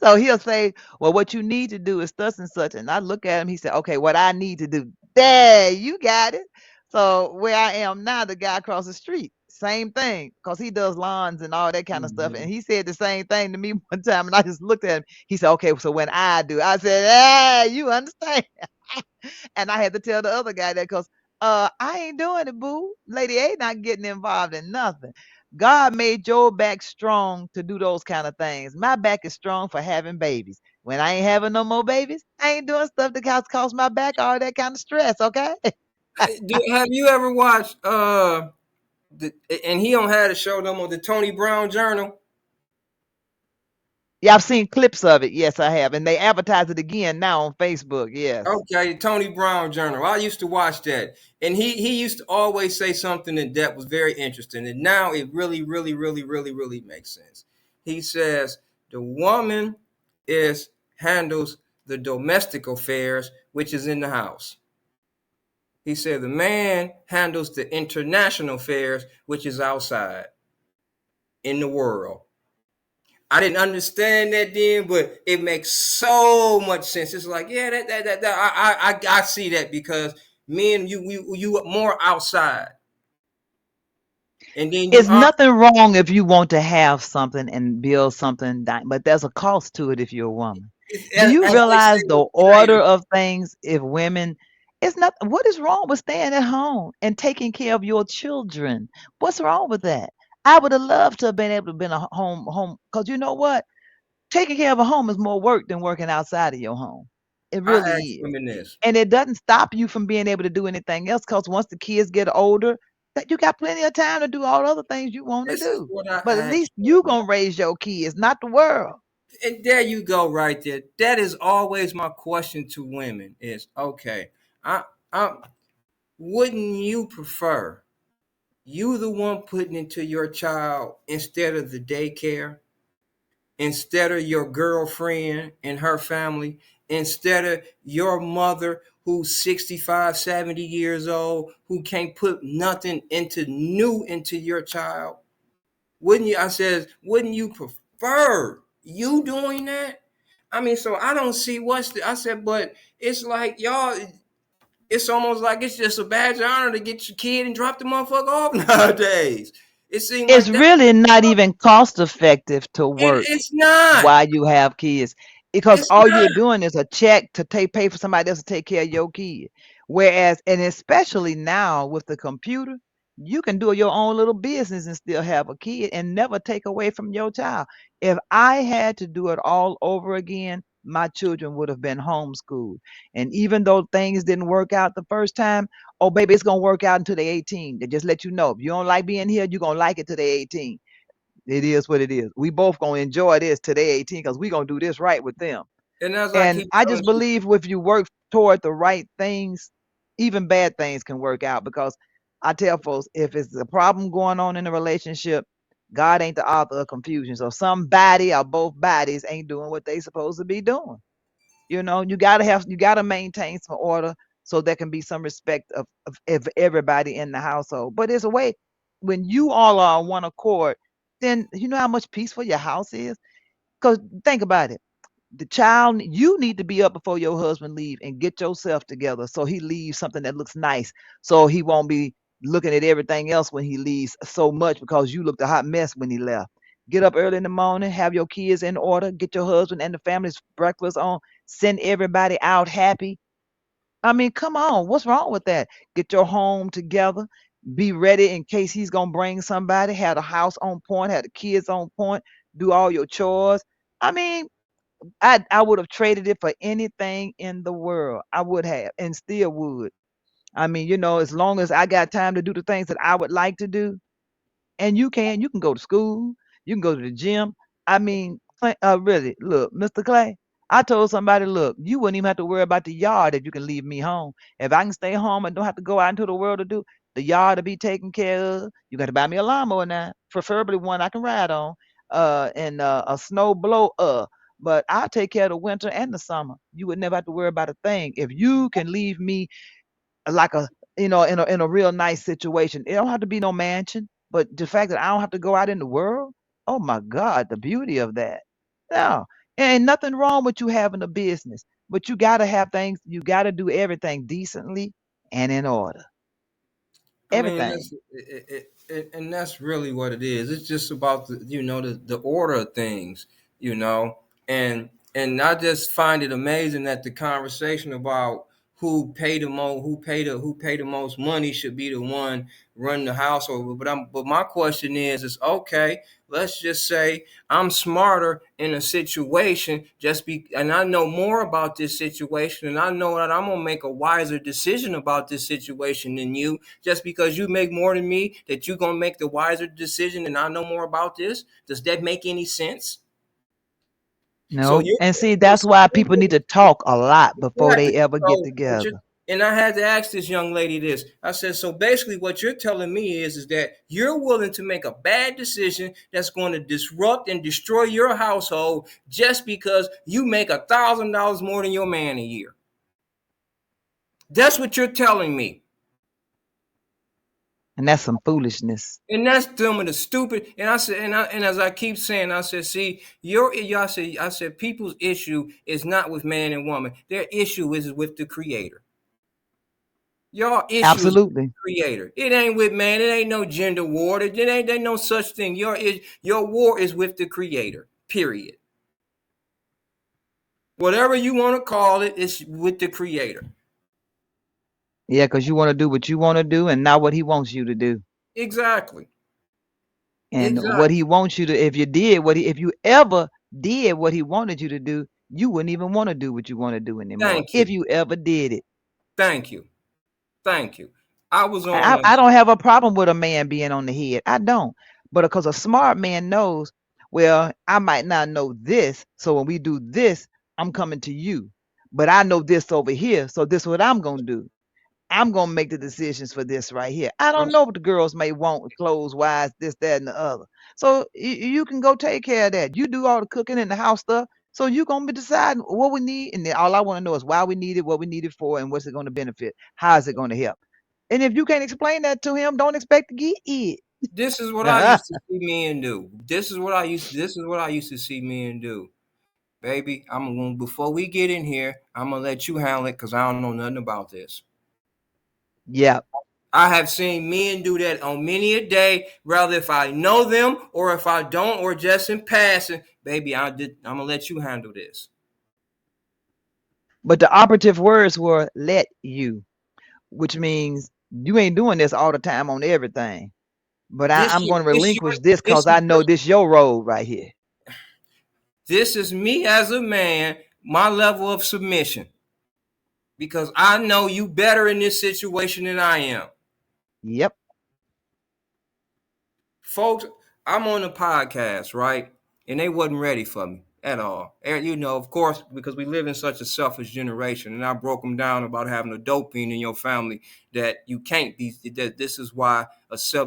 Speaker 2: So he'll say, well, what you need to do is such and such. And I look at him, he said, okay, what I need to do. There, you got it. So where I am now, the guy across the street, same thing, because he does lawns and all that kind of stuff. And
Speaker 1: Mhm.
Speaker 2: he said the same thing to me one time. And I just looked at him. He said, okay, so when I do, I said, hey, you understand? And I had to tell the other guy that because I ain't doing it, boo. Lady A not getting involved in nothing. God made your back strong to do those kind of things. My back is strong for having babies. When I ain't having no more babies, I ain't doing stuff that cause my back all that kind of stress, okay?
Speaker 1: Have you ever watched and he don't have the show no more, the Tony Brown Journal?
Speaker 2: Yeah, I've seen clips of it. Yes, I have. And they advertise it again now on Facebook. Yes.
Speaker 1: Okay, Tony Brown Journal. I used to watch that, and he used to always say something that was very interesting, and now it really makes sense. He says the woman is handles the domestic affairs, which is in the house. He said the man handles the international affairs, which is outside in the world. I didn't understand that then, but it makes so much sense. It's like, yeah, I see that because men, you more outside, and then you
Speaker 2: It's
Speaker 1: are.
Speaker 2: nothing wrong if you want to have something and build something, but there's a cost to it if you're a woman. Do
Speaker 1: As
Speaker 2: you
Speaker 1: they say
Speaker 2: realize the
Speaker 1: in
Speaker 2: order
Speaker 1: Australia,
Speaker 2: of things if women it's not what is wrong with staying at home and taking care of your children? What's wrong with that? I would have loved to have been able to been a home because you know what? Taking care of a home is more work than working outside of your home. It
Speaker 1: I
Speaker 2: really
Speaker 1: ask
Speaker 2: is.
Speaker 1: women this.
Speaker 2: And it doesn't stop you from being able to do anything else because once the kids get older, that you got plenty of time to do all the other things you want to
Speaker 1: This is
Speaker 2: do.
Speaker 1: what I
Speaker 2: But at
Speaker 1: ask
Speaker 2: least you
Speaker 1: women,
Speaker 2: gonna raise your kids, not the world.
Speaker 1: and there you go, right there. That is always my question to women: is okay. I, I wouldn't you prefer you the one putting into your child instead of the daycare? Instead of your girlfriend and her family, instead of your mother who's 65, 70 years old, who can't put nothing into your child? Wouldn't you? I says, wouldn't you prefer you doing that? I mean, so I don't see I said, but it's like y'all, it's almost like it's just a badge of honor to get your kid and drop the motherfucker off nowadays. It seems
Speaker 2: It's
Speaker 1: like that.
Speaker 2: really not even cost effective to work
Speaker 1: It's not.
Speaker 2: while you have kids because
Speaker 1: It's
Speaker 2: all you're
Speaker 1: not.
Speaker 2: doing is a check to pay for somebody else to take care of your kid. Whereas, and especially now with the computer, you can do your own little business and still have a kid and never take away from your child. If I had to do it all over again, my children would have been homeschooled. And even though things didn't work out the first time, oh baby, it's gonna work out until they 18. They just let you know. If you don't like being here, you're gonna like it till they 18. It is what it is. We both gonna enjoy this till they 18 because we gonna do this right with them.
Speaker 1: And as I
Speaker 2: And
Speaker 1: keep
Speaker 2: I
Speaker 1: telling
Speaker 2: just
Speaker 1: you,
Speaker 2: believe if you work toward the right things, even bad things can work out. Because I tell folks, if it's a problem going on in a relationship, God ain't the author of confusion. So somebody or both bodies ain't doing what they supposed to be doing. You gotta maintain some order so there can be some respect of everybody in the household. But there's a way when you all are on one accord, then you know how much peaceful your house is. Because think about it. The child, you need to be up before your husband leave and get yourself together so he leaves something that looks nice. So he won't be looking at everything else when he leaves so much because you looked a hot mess when he left. Get up early in the morning, have your kids in order, get your husband and the family's breakfast on, send everybody out happy. I mean, come on, what's wrong with that? Get your home together, be ready in case he's gonna bring somebody, have the house on point, have the kids on point, do all your chores. I mean, I would have traded it for anything in the world. I would have and still would. I mean, as long as I got time to do the things that I would like to do, and you can go to school, you can go to the gym. I mean, really, look, Mr. Clay, I told somebody, look, you wouldn't even have to worry about the yard if you can leave me home. If I can stay home and don't have to go out into the world to do the yard to be taken care of, you got to buy me a lawnmower now, preferably one I can ride on, and a snow blower. But I'll take care of the winter and the summer. You would never have to worry about a thing if you can leave me like a in a real nice situation. It don't have to be no mansion, but the fact that I don't have to go out in the world, oh my God, the beauty of that. No, ain't nothing wrong with you having a business, but you got to have things. You got to do everything decently and in order.
Speaker 1: I mean,
Speaker 2: Everything.
Speaker 1: and that's really what it is. It's just about the order of things, you know, and I just find it amazing that the conversation about who pay the most money should be the one running the household. But my question is okay. Let's just say I'm smarter in a situation, and I know more about this situation, and I know that I'm gonna make a wiser decision about this situation than you. Just because you make more than me, that you're gonna make the wiser decision, and I know more about this. Does that make any sense? So
Speaker 2: No,
Speaker 1: you're
Speaker 2: and see, that's why people need to talk a lot before
Speaker 1: Exactly.
Speaker 2: they ever get
Speaker 1: So,
Speaker 2: together.
Speaker 1: and I had to ask this young lady this. I said, so basically, what you're telling me is that you're willing to make a bad decision that's going to disrupt and destroy your household just because you make $1,000 more than your man a year. That's what you're telling me.
Speaker 2: And that's some foolishness.
Speaker 1: And that's dumb and stupid. And I said, and as I keep saying, I said, see, I said, people's issue is not with man and woman. Their issue is with the Creator. Y'all issue is with
Speaker 2: Absolutely.
Speaker 1: the Creator. It ain't with man. It ain't no gender war. There ain't no such thing. Your war is with the Creator. Period. Whatever you want to call it, it's with the Creator.
Speaker 2: Yeah, because you want to do what you want to do and not what he wants you to do.
Speaker 1: Exactly.
Speaker 2: And what he
Speaker 1: Exactly.
Speaker 2: wants you to, if you ever did what he wanted you to do, you wouldn't even want to do what you want to do anymore.
Speaker 1: Thank
Speaker 2: If
Speaker 1: you.
Speaker 2: you ever did it.
Speaker 1: Thank you. Thank you. I was
Speaker 2: And
Speaker 1: on
Speaker 2: I don't have a problem with a man being on the head. I don't. But because a smart man knows, well, I might not know this. So when we do this, I'm coming to you. But I know this over here. So this is what I'm going to do. I'm gonna make the decisions for this right here. I
Speaker 1: I'm
Speaker 2: don't know what the girls may want clothes wise, this, that, and the other. So you can go take care of that. You do all the cooking and the house stuff. So you're gonna be deciding what we need, and then all I want to know is why we need it, what we need it for, and what's it gonna benefit. How is it gonna help? And if you can't explain that to him, don't expect to get it.
Speaker 1: This is what I used to see men do. This is what I used to see men do. Baby, I'm gonna before we get in here, I'm gonna let you handle it because I don't know nothing about this.
Speaker 2: Yeah.
Speaker 1: I have seen men do that on many a day, rather if I know them or if I don't, or just in passing. Baby, I'm gonna let you handle this.
Speaker 2: But the operative words were let you, which means you ain't doing this all the time on everything. But I'm going to
Speaker 1: This your
Speaker 2: relinquish this
Speaker 1: this
Speaker 2: because I know this your road right here.
Speaker 1: this is me as a man, my level of submission, because I know you better in this situation than I am.
Speaker 2: Yep.
Speaker 1: Folks, I'm on a podcast, right? And they wasn't ready for me at all. And, of course, because we live in such a selfish generation, and I broke them down about having a dope fiend in your family, that you can't be. That this is why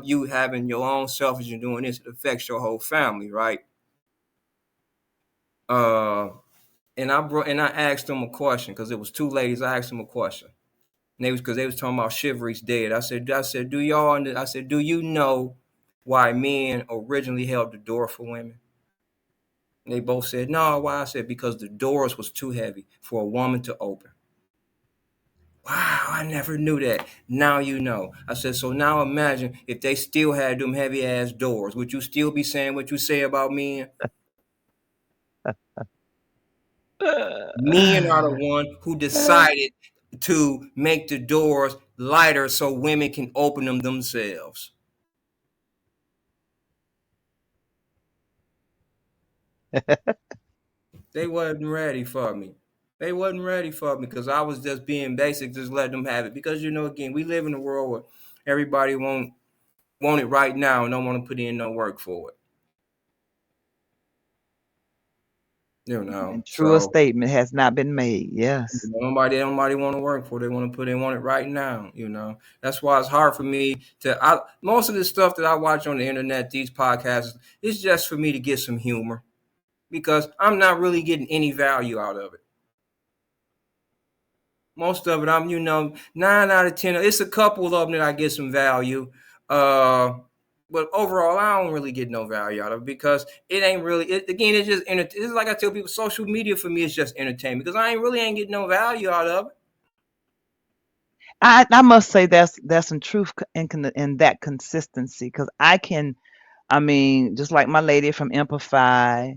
Speaker 1: you having your own selfish and doing this, it affects your whole family, right? Uh, and I asked them a question because it was two ladies. I asked them a question. And they was talking about chivalry's dead. I said, do you know why men originally held the door for women? And they both said, no, why? I said, because the doors was too heavy for a woman to open. Wow, I never knew that. Now you know. I said, so now imagine if they still had them heavy ass doors. Would you still be saying what you say about men? Men are the one who decided to make the doors lighter so women can open them themselves. They wasn't ready for me. They wasn't ready for me because I was just being basic, just letting them have it. Because again, we live in a world where everybody want it right now and don't want to put in no work for it. You know,
Speaker 2: And truer
Speaker 1: so
Speaker 2: statement has not been made. Yes.
Speaker 1: nobody want to work for. They want it right now. You know, that's why it's hard for me to. Most of the stuff that I watch on the internet, these podcasts, is just for me to get some humor because I'm not really getting any value out of it. Most of it, 9 out of 10. It's a couple of them that I get some value. Uh, but overall, I don't really get no value out of it because it ain't really. Again, it's just it's like I tell people, social media for me is just entertainment because I ain't getting no value out of it.
Speaker 2: I must say there's some truth in that consistency because I mean, just like my lady from Amplify,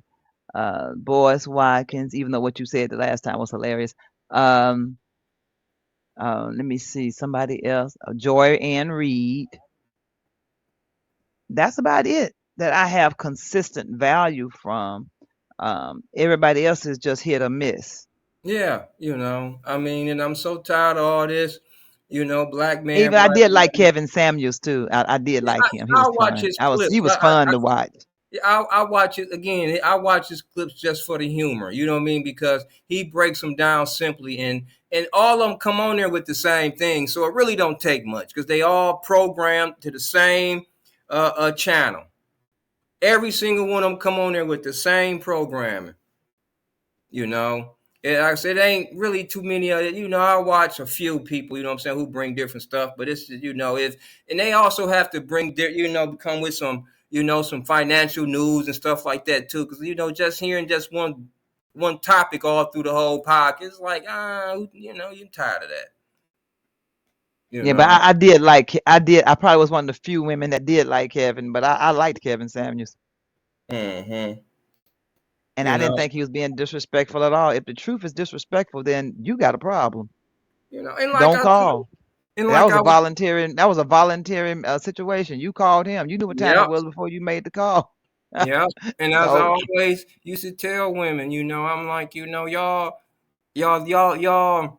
Speaker 2: Boris Watkins, even though what you said the last time was hilarious. Um, let me see, somebody else, Joy Ann Reed. That's about it that I have consistent value from. Everybody else is just hit or miss.
Speaker 1: Yeah, I mean, and I'm so tired of all this, black man,
Speaker 2: Even I
Speaker 1: black
Speaker 2: did like
Speaker 1: woman.
Speaker 2: Kevin Samuels too. I did
Speaker 1: Yeah,
Speaker 2: like him. He was
Speaker 1: I'll watch
Speaker 2: fun.
Speaker 1: his clips.
Speaker 2: He was fun to watch.
Speaker 1: I watch it again. I watch his clips just for the humor. You know what I mean? Because he breaks them down simply, and all of them come on there with the same thing. So it really don't take much because they all programmed to the same channel. Every single one of them come on there with the same programming. You know, and like I said, it ain't really too many of it. I watch a few people. You know what I'm saying, who bring different stuff, but it's if and they also have to bring come with some some financial news and stuff like that too, because just hearing just one topic all through the whole podcast, it's like you're tired of that. You
Speaker 2: Yeah, but
Speaker 1: know.
Speaker 2: I probably was one of the few women that did like Kevin, but I liked Kevin Samuels.
Speaker 1: Mm-hmm.
Speaker 2: And
Speaker 1: You
Speaker 2: I
Speaker 1: know.
Speaker 2: didn't think he was being disrespectful at all. If the truth is disrespectful, then you got a problem.
Speaker 1: And like
Speaker 2: Don't
Speaker 1: I
Speaker 2: call.
Speaker 1: and
Speaker 2: That
Speaker 1: like
Speaker 2: was
Speaker 1: I
Speaker 2: a
Speaker 1: was.
Speaker 2: volunteering situation. You called him. You knew what time it
Speaker 1: Yep.
Speaker 2: was before you made the call.
Speaker 1: Yep. And as I
Speaker 2: So,
Speaker 1: always used to tell women, I'm like, y'all y'all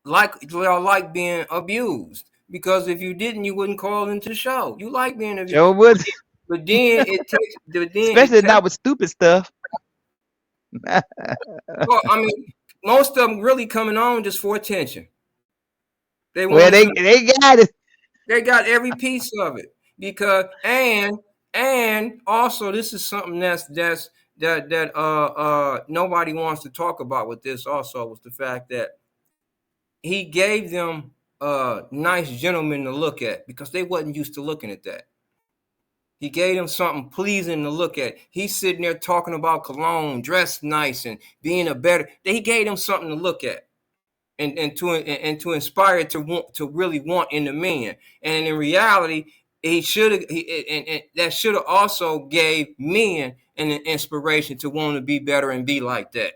Speaker 1: like being abused because if you didn't, you wouldn't call into the show. You like being abused,
Speaker 2: Joe Woods,
Speaker 1: but then it
Speaker 2: especially
Speaker 1: takes.
Speaker 2: not with stupid stuff.
Speaker 1: Well, I mean, most of them really coming on just for attention. They
Speaker 2: Well,
Speaker 1: want to.
Speaker 2: they got it.
Speaker 1: They got every piece of it because and also this is something that nobody wants to talk about with this. Also, was the fact that he gave them nice gentlemen to look at because they wasn't used to looking at that. He gave them something pleasing to look at. He's sitting there talking about cologne, dressed nice, and being a better. He gave them something to look at, and to inspire to really want in the men. And in reality, he should have. And that should have also gave men an inspiration to want to be better and be like that.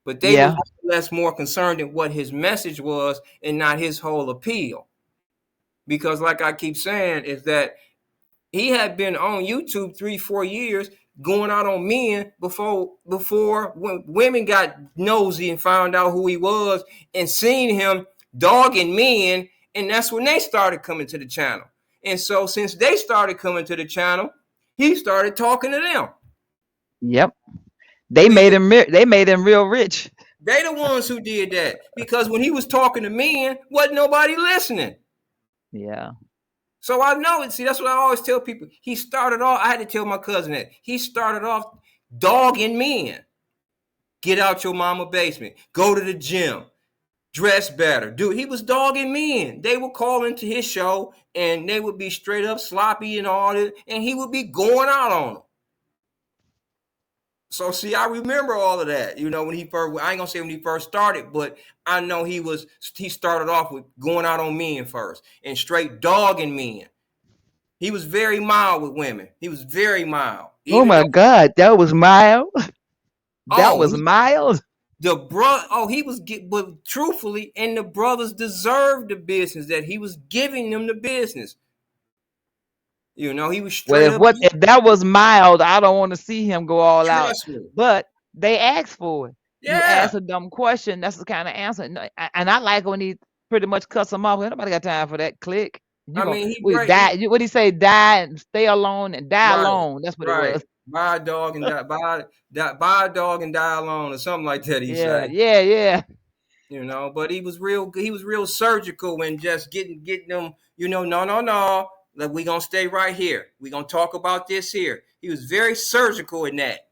Speaker 1: But they was
Speaker 2: Yeah,
Speaker 1: less more concerned in what his message was and not his whole appeal. Because, like I keep saying, is that he had been on YouTube 3-4 years going out on men before when women got nosy and found out who he was and seen him dogging men, and that's when they started coming to the channel. And so since they started coming to the channel, he started talking to them.
Speaker 2: yep. They
Speaker 1: We
Speaker 2: made him. They made him real rich.
Speaker 1: They the ones who did that because when he was talking to men, wasn't nobody listening.
Speaker 2: Yeah.
Speaker 1: So I know it. See, that's what I always tell people. He started off. I had to tell my cousin that he started off dogging men. Get out your mama basement. Go to the gym. Dress better. Dude, he was dogging men. They would call into his show and they would be straight up sloppy and all that, and he would be going out on them. So see, I remember all of that. When he first, I ain't gonna say when he first started, but I know he started off with going out on men first and straight dogging men. He was very mild with women. He was very mild.
Speaker 2: Oh
Speaker 1: Even
Speaker 2: my
Speaker 1: though
Speaker 2: God, that was mild. That
Speaker 1: oh
Speaker 2: was mild.
Speaker 1: he was but truthfully, and the brothers deserved the business that he was giving them the business. He was
Speaker 2: Well,
Speaker 1: straight up.
Speaker 2: if that was mild, I don't want to see him go all out.
Speaker 1: Trust me.
Speaker 2: But they asked for it. You
Speaker 1: Yeah.
Speaker 2: ask a dumb question, that's the kind of answer. And I like when he pretty much cuts them off. Nobody got time for that. Click. You
Speaker 1: I
Speaker 2: gonna
Speaker 1: mean, he
Speaker 2: we
Speaker 1: break.
Speaker 2: die? What did he say? Die and stay alone and die
Speaker 1: Right.
Speaker 2: alone. That's what it
Speaker 1: Right.
Speaker 2: was.
Speaker 1: buy a dog and buy a dog and die alone, or something like that. He
Speaker 2: Yeah,
Speaker 1: say,
Speaker 2: yeah, yeah.
Speaker 1: but he was real surgical and just getting them, no, no, no, like we gonna stay right here. We gonna talk about this here. He was very surgical in that.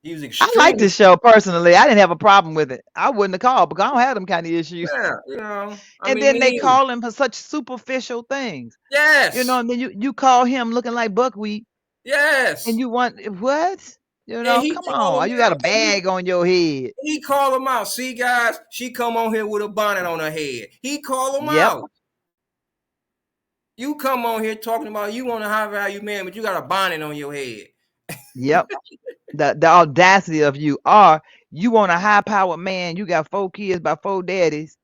Speaker 1: He was
Speaker 2: I like
Speaker 1: extremely,
Speaker 2: this show personally. I didn't have a problem with it. I wouldn't have called because I don't have them kind of issues.
Speaker 1: yeah, I
Speaker 2: And
Speaker 1: mean,
Speaker 2: then they
Speaker 1: me,
Speaker 2: call him for such superficial things.
Speaker 1: yes,
Speaker 2: And then you call him looking like buckwheat and
Speaker 1: yes,
Speaker 2: you want what?
Speaker 1: and he
Speaker 2: Come
Speaker 1: called
Speaker 2: on.
Speaker 1: him
Speaker 2: You got
Speaker 1: out,
Speaker 2: a bag on your head.
Speaker 1: he called him out. See, guys, she come on here with a bonnet on her head. He called him
Speaker 2: Yep.
Speaker 1: out. You come on here talking about you want a high value man, but you got a bonnet on your head.
Speaker 2: Yep. The audacity of you are you want a high powered man, you got 4 kids by 4 daddies,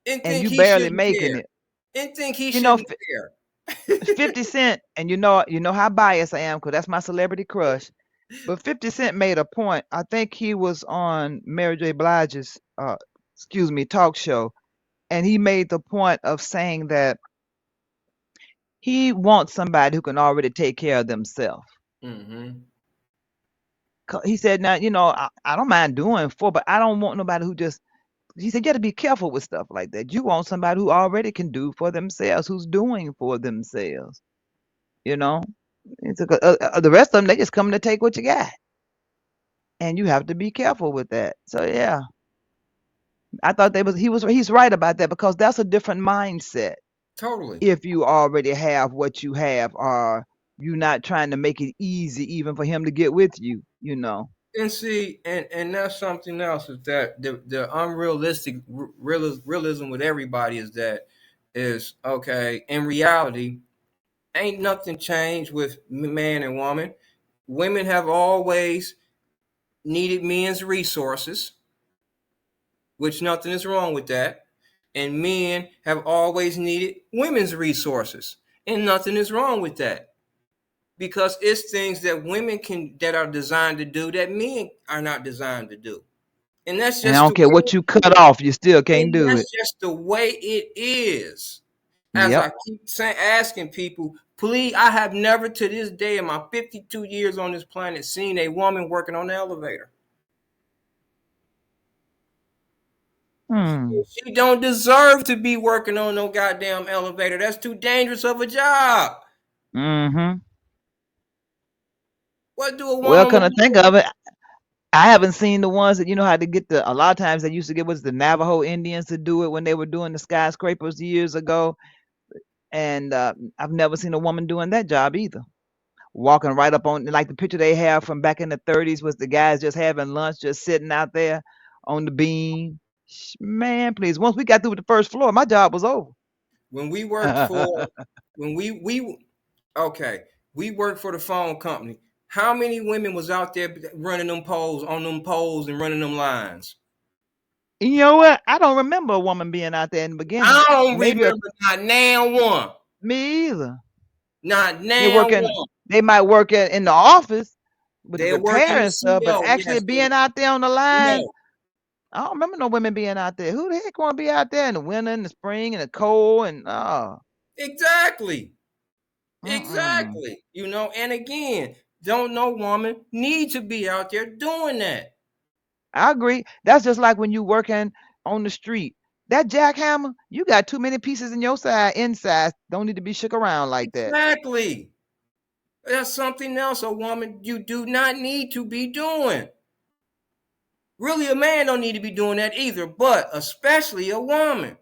Speaker 1: And
Speaker 2: and
Speaker 1: think
Speaker 2: you
Speaker 1: he
Speaker 2: barely
Speaker 1: shouldn't
Speaker 2: making
Speaker 1: care.
Speaker 2: it.
Speaker 1: And think he
Speaker 2: You know,
Speaker 1: shouldn't care.
Speaker 2: 50 Cent, and you know how biased I am because that's my celebrity crush. But 50 Cent made a point. I think he was on Mary J. Blige's talk show, and he made the point of saying that he wants somebody who can already take care of themselves.
Speaker 1: Mm-hmm.
Speaker 2: He said, now, I don't mind doing for, but I don't want nobody who just, he said, you got to be careful with stuff like that. You want somebody who already can do for themselves, who's doing for themselves, you know? The rest of them, they just come to take what you got. And you have to be careful with that. So, yeah, I thought he's right about that because that's a different mindset.
Speaker 1: Totally.
Speaker 2: If you already have what you have, or you not trying to make it easy even for him to get with you.
Speaker 1: And see, and that's something else is that the unrealistic realism with everybody is okay. In reality, ain't nothing changed with man and woman. Women have always needed men's resources, which nothing is wrong with that. And men have always needed women's resources, and nothing is wrong with that. Because it's things that women can that are designed to do that men are not designed to do. And that's
Speaker 2: And I
Speaker 1: just the
Speaker 2: don't care
Speaker 1: way
Speaker 2: what
Speaker 1: it
Speaker 2: you cut
Speaker 1: is.
Speaker 2: off, you still can't
Speaker 1: And
Speaker 2: do
Speaker 1: that's
Speaker 2: it.
Speaker 1: just the way it is. As
Speaker 2: Yep.
Speaker 1: I keep saying, asking people, please, I have never to this day in my 52 years on this planet seen a woman working on the elevator.
Speaker 2: Hmm.
Speaker 1: She don't deserve to be working on no goddamn elevator. That's too dangerous of a job.
Speaker 2: Mm-hmm.
Speaker 1: What do a
Speaker 2: Well,
Speaker 1: woman
Speaker 2: kind
Speaker 1: want
Speaker 2: of
Speaker 1: to
Speaker 2: think
Speaker 1: do?
Speaker 2: of it, I haven't seen the ones that how to get a lot of times they used to get was the Navajo Indians to do it when they were doing the skyscrapers years ago. And I've never seen a woman doing that job either. Walking right up on, like the picture they have from back in the 30s was the guys just having lunch, just sitting out there on the beam. Man, please. Once we got through with the first floor, my job was over.
Speaker 1: When we worked for when we okay, we worked for the phone company. How many women was out there running them poles on them poles and running them lines?
Speaker 2: You know what? I don't remember a woman being out there in the beginning.
Speaker 1: I don't
Speaker 2: Maybe
Speaker 1: remember not now one.
Speaker 2: me either.
Speaker 1: Not
Speaker 2: They
Speaker 1: now
Speaker 2: working.
Speaker 1: one.
Speaker 2: They might work in the office with the
Speaker 1: They work in
Speaker 2: repair
Speaker 1: the
Speaker 2: and stuff, but
Speaker 1: CO.
Speaker 2: actually
Speaker 1: Yes.
Speaker 2: being out there on the line,
Speaker 1: No.
Speaker 2: I don't remember no women being out there. Who the heck want to be out there in the winter, in the spring, in the cold, and
Speaker 1: Exactly.
Speaker 2: mm-mm.
Speaker 1: Exactly. And again, don't no woman need to be out there doing that.
Speaker 2: I agree. That's just like when you working on the street. That jackhammer, you got too many pieces in your side inside. Don't need to be shook around like that.
Speaker 1: Exactly. That's something else a woman you do not need to be doing. Really, a man don't need to be doing that either, but especially a woman.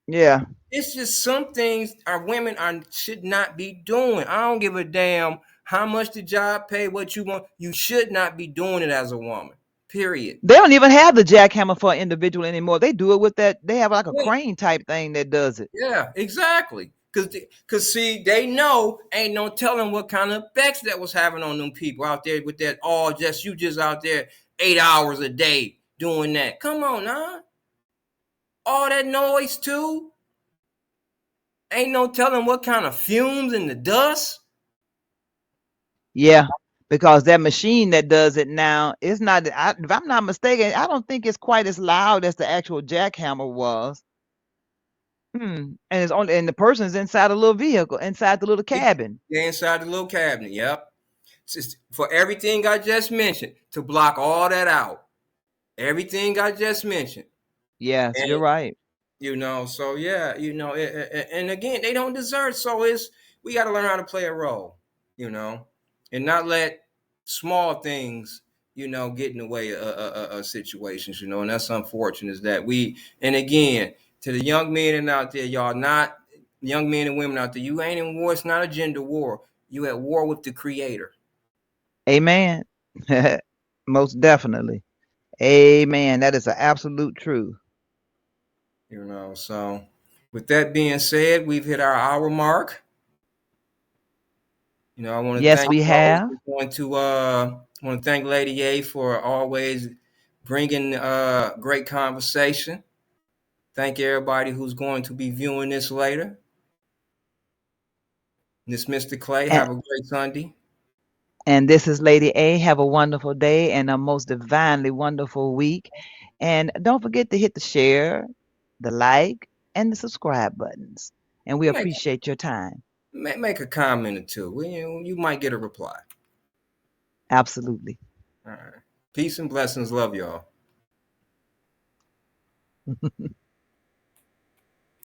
Speaker 2: Yeah.
Speaker 1: It's just some things our women should not be doing. I don't give a damn how much the job pay, what you want. You should not be doing it as a woman. Period.
Speaker 2: They don't even have the jackhammer for an individual anymore. They do it with that. They have like a
Speaker 1: Yeah,
Speaker 2: crane type thing that does it.
Speaker 1: yeah, exactly. Cause see, they know ain't no telling what kind of effects that was having on them people out there with that all just you just out there 8 hours a day doing that. Come on now. All that noise too. Ain't no telling what kind of fumes and the dust.
Speaker 2: Yeah, because that machine that does it now, it's not. If I'm not mistaken, I don't think it's quite as loud as the actual jackhammer was. And it's only and the person's inside a little vehicle, inside the little cabin.
Speaker 1: They're inside the little cabinet. Yep. Just for everything I just mentioned, to block all that out. Everything I just mentioned.
Speaker 2: Yes, you're
Speaker 1: And
Speaker 2: right.
Speaker 1: so yeah, and again, they don't deserve. So we got to learn how to play a role, and not let small things, get in the way of situations, and that's unfortunate. Is that and again, to the young men out there, y'all not young men and women out there, you ain't in war. It's not a gender war. You at war with the Creator.
Speaker 2: Amen. Most definitely. Amen. That is an absolute truth.
Speaker 1: So with that being said, we've hit our hour mark. I want to
Speaker 2: Yes,
Speaker 1: thank
Speaker 2: we have.
Speaker 1: want to thank Lady A for always bringing great conversation. Thank everybody who's going to be viewing this later. Miss Mr. Clay,
Speaker 2: And
Speaker 1: have a great Sunday.
Speaker 2: and this is Lady A. Have a wonderful day and a most divinely wonderful week. And don't forget to hit the share, the like, and the subscribe buttons. And we
Speaker 1: Make
Speaker 2: appreciate your time.
Speaker 1: make a comment or two. You might get a reply.
Speaker 2: Absolutely.
Speaker 1: All right. Peace and blessings. Love y'all.